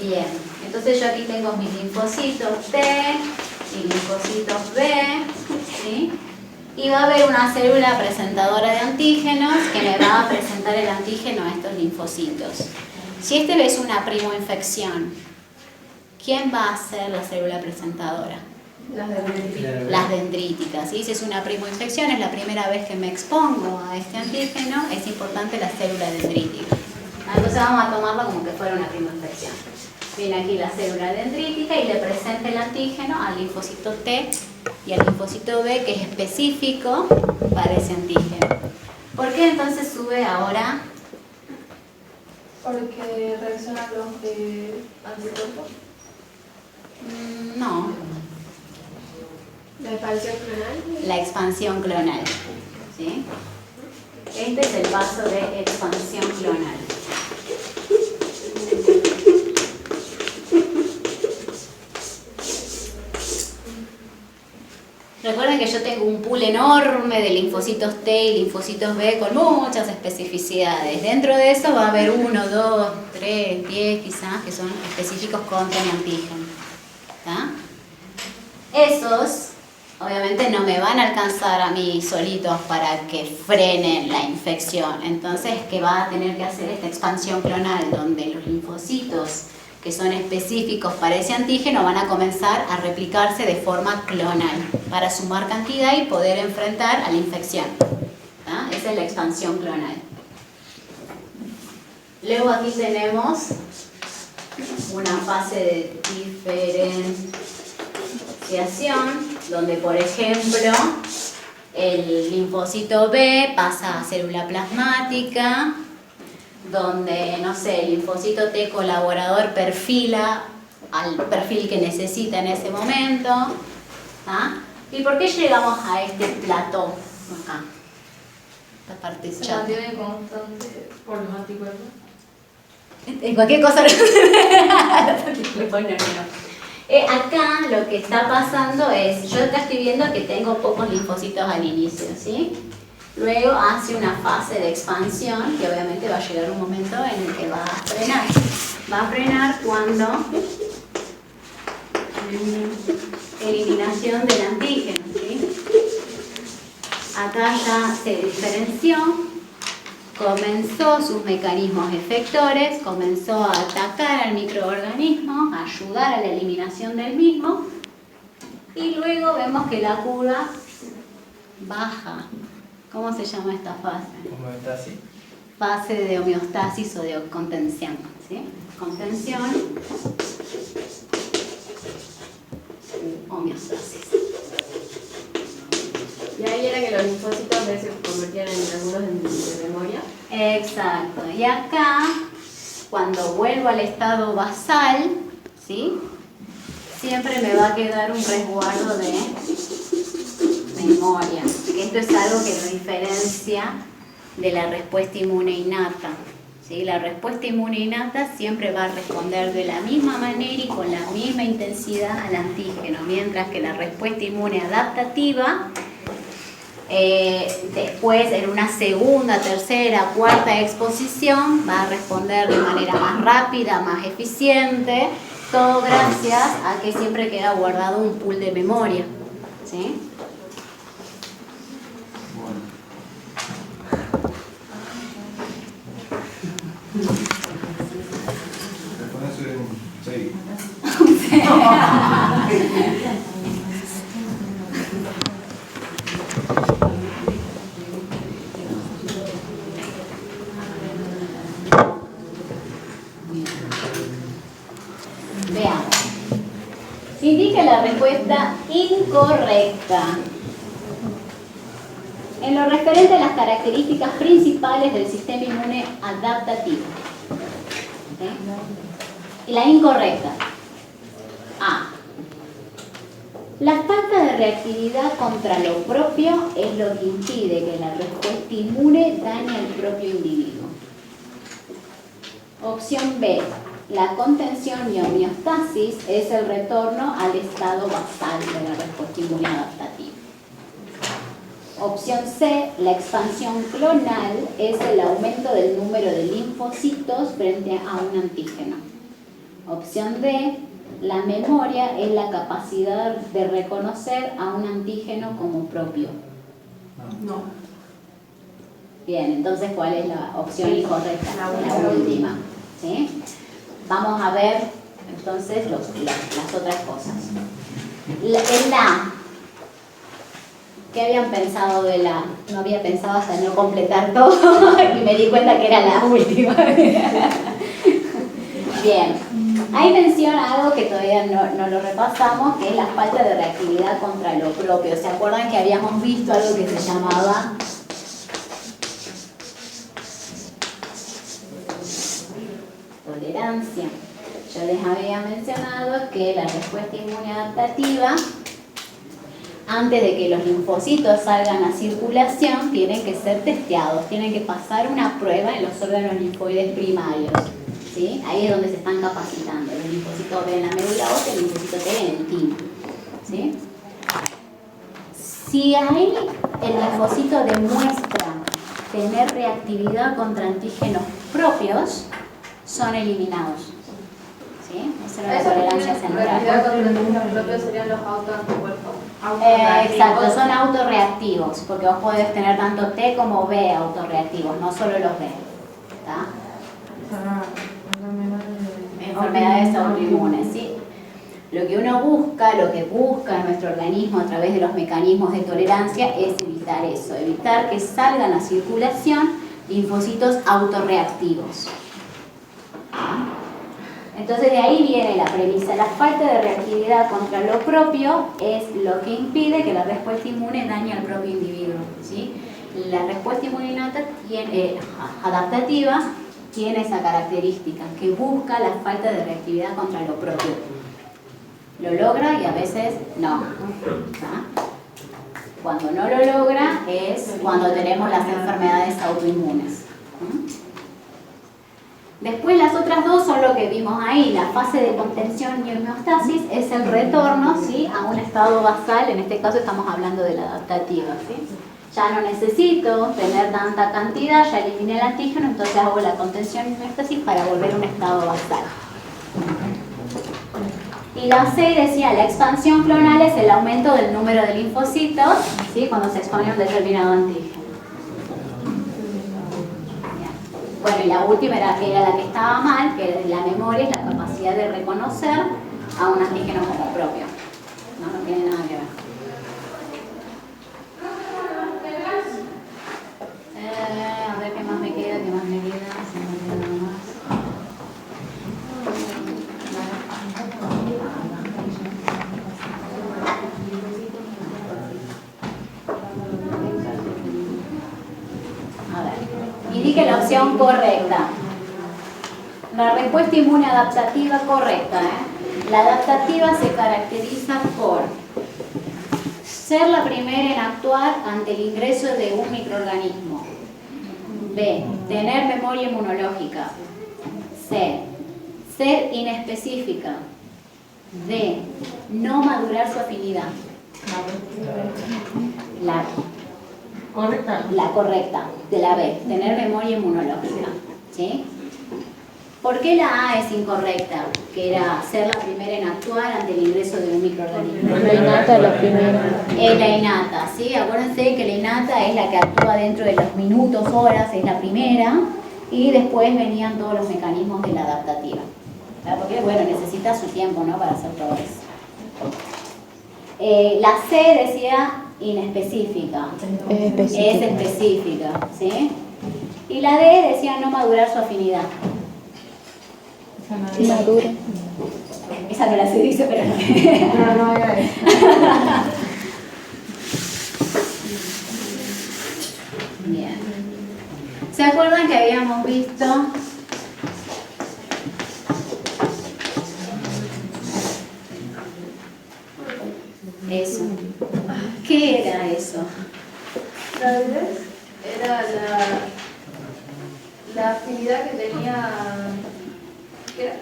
Bien, entonces yo aquí tengo mis linfocitos T y linfocitos B, ¿sí? Y va a haber una célula presentadora de antígenos que me va a presentar el antígeno a estos linfocitos. Si este es una primoinfección, ¿quién va a ser la célula presentadora? Las dendríticas. ¿Sí? Si es una primoinfección, es la primera vez que me expongo a este antígeno, es importante la célula dendrítica. Entonces vamos a tomarlo como que fuera una primoinfección. Viene aquí la célula dendrítica y le presenta el antígeno al linfocito T y al linfocito B, que es específico para ese antígeno. ¿Por qué entonces sube ahora? Porque reaccionan los anticuerpos. No. La expansión clonal. La expansión clonal. ¿Sí? Este es el paso de expansión clonal. Recuerden que yo tengo un pool enorme de linfocitos T y linfocitos B con muchas especificidades. Dentro de eso va a haber 1, 2, 3, 10 quizás que son específicos contra mi antígeno. ¿Tá? Esos obviamente no me van a alcanzar a mí solitos para que frenen la infección. Entonces, ¿qué va a tener que hacer esta expansión clonal? Donde los linfocitos que son específicos para ese antígeno, van a comenzar a replicarse de forma clonal para sumar cantidad y poder enfrentar a la infección. ¿Ah? Esa es la expansión clonal. Luego aquí tenemos una fase de diferenciación, donde por ejemplo el linfocito B pasa a célula plasmática, donde, no sé, el linfocito T colaborador perfila al perfil que necesita en ese momento. ¿Ah? ¿Y por qué llegamos a este plató acá? Esta parte Se chata. mantiene constante por los anticuerpos. En cualquier cosa acá lo que está pasando es, yo acá estoy viendo que tengo pocos linfocitos al inicio, ¿sí? Luego hace una fase de expansión que obviamente va a llegar un momento en el que va a frenar. Va a frenar cuando eliminación del antígeno, ¿sí? Acá ya se diferenció, comenzó sus mecanismos efectores, comenzó a atacar al microorganismo, a ayudar a la eliminación del mismo, y luego vemos que la curva baja. ¿Cómo se llama esta fase? Homeostasis. Fase de homeostasis o de contención, ¿sí? Contención, homeostasis. Y ahí era que los linfocitos a veces se convertían en algunos de memoria. Exacto. Y acá, cuando vuelvo al estado basal, ¿sí? Siempre me va a quedar un resguardo de memoria. Esto es algo que nos diferencia de la respuesta inmune innata. ¿Sí? La respuesta inmune innata siempre va a responder de la misma manera y con la misma intensidad al antígeno, mientras que la respuesta inmune adaptativa, después en una segunda, tercera, cuarta exposición, va a responder de manera más rápida, más eficiente, todo gracias a que siempre queda guardado un pool de memoria. ¿Sí? Veamos. Indica la respuesta incorrecta. En lo referente a las características principales del sistema inmune adaptativo. ¿Sí? La incorrecta. A. La falta de reactividad contra lo propio es lo que impide que la respuesta inmune dañe al propio individuo. Opción B. La contención y homeostasis es el retorno al estado basal de la respuesta inmune adaptativa. Opción C. La expansión clonal es el aumento del número de linfocitos frente a un antígeno. Opción D. La memoria es la capacidad de reconocer a un antígeno como propio. No. Bien, entonces, ¿cuál es la opción incorrecta? La última. ¿Sí? Vamos a ver entonces las otras cosas. En la, ¿qué habían pensado de la? No había pensado hasta no completar todo y me di cuenta que era la última. Bien, ahí menciona algo que todavía no lo repasamos, que es la falta de reactividad contra lo propio. ¿Se acuerdan que habíamos visto algo que se llamaba tolerancia? Yo les había mencionado que la respuesta inmune adaptativa, antes de que los linfocitos salgan a circulación, tienen que ser testeados, tienen que pasar una prueba en los órganos linfoides primarios. ¿Sí? Ahí es donde se están capacitando. Los linfocitos B en la médula ósea, el linfocito T en el timo. ¿Sí? Si ahí el linfocito demuestra tener reactividad contra antígenos propios, son eliminados. ¿Sí? Esa es la tolerancia central. Reactividad contra los antígenos propios serían los autoanticuerpos. Exacto, son autorreactivos, porque vos podés tener tanto T como B autorreactivos, no solo los B. ¿Está? enfermedades autoinmunes, ¿sí? Lo que uno busca, lo que busca nuestro organismo a través de los mecanismos de tolerancia es evitar eso, evitar que salgan a circulación linfocitos autorreactivos. Entonces de ahí viene la premisa, la falta de reactividad contra lo propio es lo que impide que la respuesta inmune dañe al propio individuo, ¿sí? La respuesta inmune adaptativa tiene esa característica, que busca la falta de reactividad contra lo propio. Lo logra y a veces no. Cuando no lo logra es cuando tenemos las enfermedades autoinmunes. Después las otras dos son lo que vimos ahí, la fase de contención y homeostasis es el retorno, ¿sí?, a un estado basal, en este caso estamos hablando de la adaptativa, ¿sí? Ya no necesito tener tanta cantidad, ya eliminé el antígeno, entonces hago la contención y homeostasis para volver a un estado basal. Y la C decía, la expansión clonal es el aumento del número de linfocitos, ¿sí?, cuando se expone un determinado antígeno. Bueno, y la última era la que estaba mal, que era la memoria, es la capacidad de reconocer a un antígeno como propio. No tiene nada que ver. A ver qué más me queda, si no me queda nada más. Indique la opción correcta. La respuesta inmune adaptativa correcta. La adaptativa se caracteriza por ser la primera en actuar ante el ingreso de un microorganismo. B. Tener memoria inmunológica. C. Ser inespecífica. D. No madurar su afinidad. La correcta, de la B, tener memoria inmunológica, ¿sí? ¿Por qué la A es incorrecta? Que era ser la primera en actuar ante el ingreso de un microorganismo. La innata es la primera. Es la innata, ¿sí? Acuérdense que la innata es la que actúa dentro de los minutos, horas, es la primera, y después venían todos los mecanismos de la adaptativa. ¿Verdad? Porque, bueno, necesita su tiempo, ¿no?, para hacer todo eso. La C decía inespecífica. Es específica, ¿sí? Y la D decía no madurar su afinidad. Madura. Esa no la se dice, pero no. No haga eso. Bien. ¿Se acuerdan que habíamos visto eso? ¿Qué era eso? La avidez era la afinidad que tenía. ¿Qué era?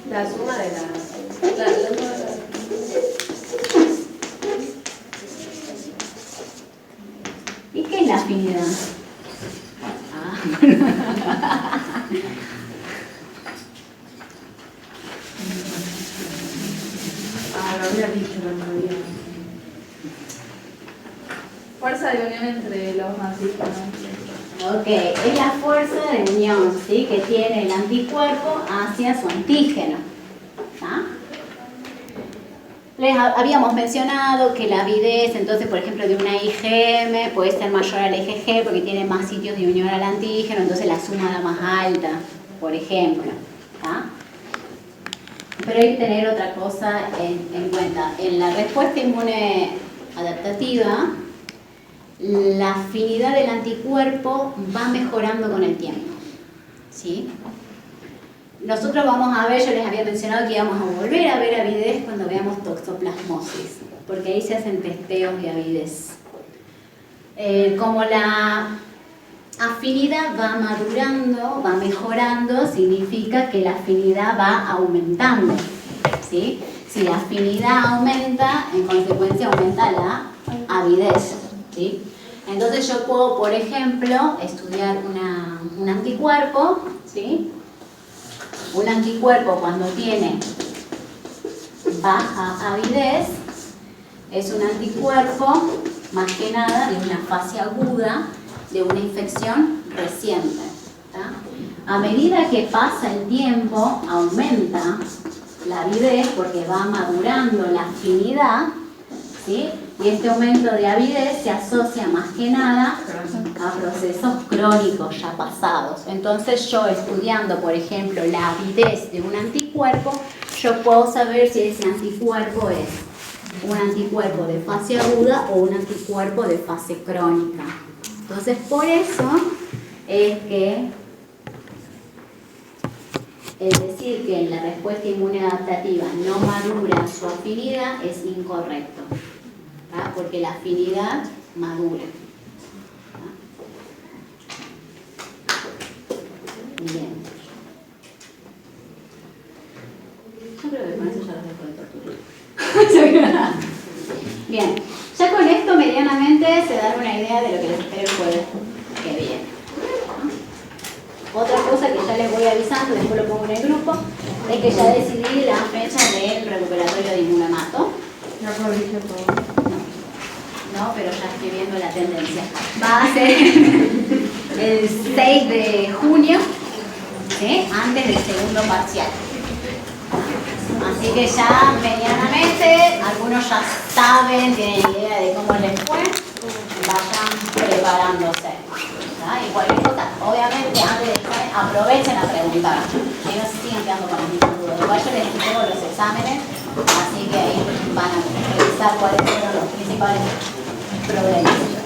La suma de las. La suma de las. ¿Y qué es la afinidad? Lo había dicho el otro día. Fuerza de unión entre los antígenos. Ok, es la fuerza de unión, ¿sí?, que tiene el anticuerpo hacia su antígeno. ¿Ah? Les habíamos mencionado que la avidez, entonces, por ejemplo, de una IgM puede ser mayor al IgG porque tiene más sitios de unión al antígeno, entonces la suma da más alta, por ejemplo. ¿Ah? Pero hay que tener otra cosa en cuenta. En la respuesta inmune adaptativa, la afinidad del anticuerpo va mejorando con el tiempo, ¿sí? Nosotros vamos a ver, yo les había mencionado que íbamos a volver a ver avidez cuando veamos toxoplasmosis, porque ahí se hacen testeos de avidez. Como la afinidad va madurando, va mejorando, significa que la afinidad va aumentando, ¿sí? Si la afinidad aumenta, en consecuencia aumenta la avidez, ¿sí? Entonces yo puedo, por ejemplo, estudiar un anticuerpo, ¿sí? Un anticuerpo cuando tiene baja avidez es un anticuerpo más que nada de una fase aguda de una infección reciente, ¿tá? A medida que pasa el tiempo, aumenta la avidez porque va madurando la afinidad, ¿sí? Y este aumento de avidez se asocia más que nada a procesos crónicos ya pasados. Entonces yo estudiando, por ejemplo, la avidez de un anticuerpo, yo puedo saber si ese anticuerpo es un anticuerpo de fase aguda o un anticuerpo de fase crónica. Entonces por eso es que es decir que en la respuesta inmune adaptativa no madura su afinidad es incorrecto, ¿verdad? Porque la afinidad madura. Bien. Yo creo que con eso ya los dejo de torturar. Bien, ya con esto medianamente se dan una idea de lo que les espero el jueves que viene. Otra cosa que ya les voy avisando, después lo pongo en el grupo, es que ya decidí la fecha del recuperatorio de inmunamato. Ya corrige todo. No, pero ya estoy viendo la tendencia. Va a ser el 6 de junio, ¿sí? Antes del segundo parcial. Así que ya medianamente, algunos ya saben, tienen idea de cómo les fue, vayan preparándose. ¿Ah? Y cualquier cosa, obviamente antes de examen aprovechen a preguntar, que no se sigan quedando con las mismas dudas. Igual yo les entrego los exámenes, así que ahí van a revisar cuáles fueron los principales problemas.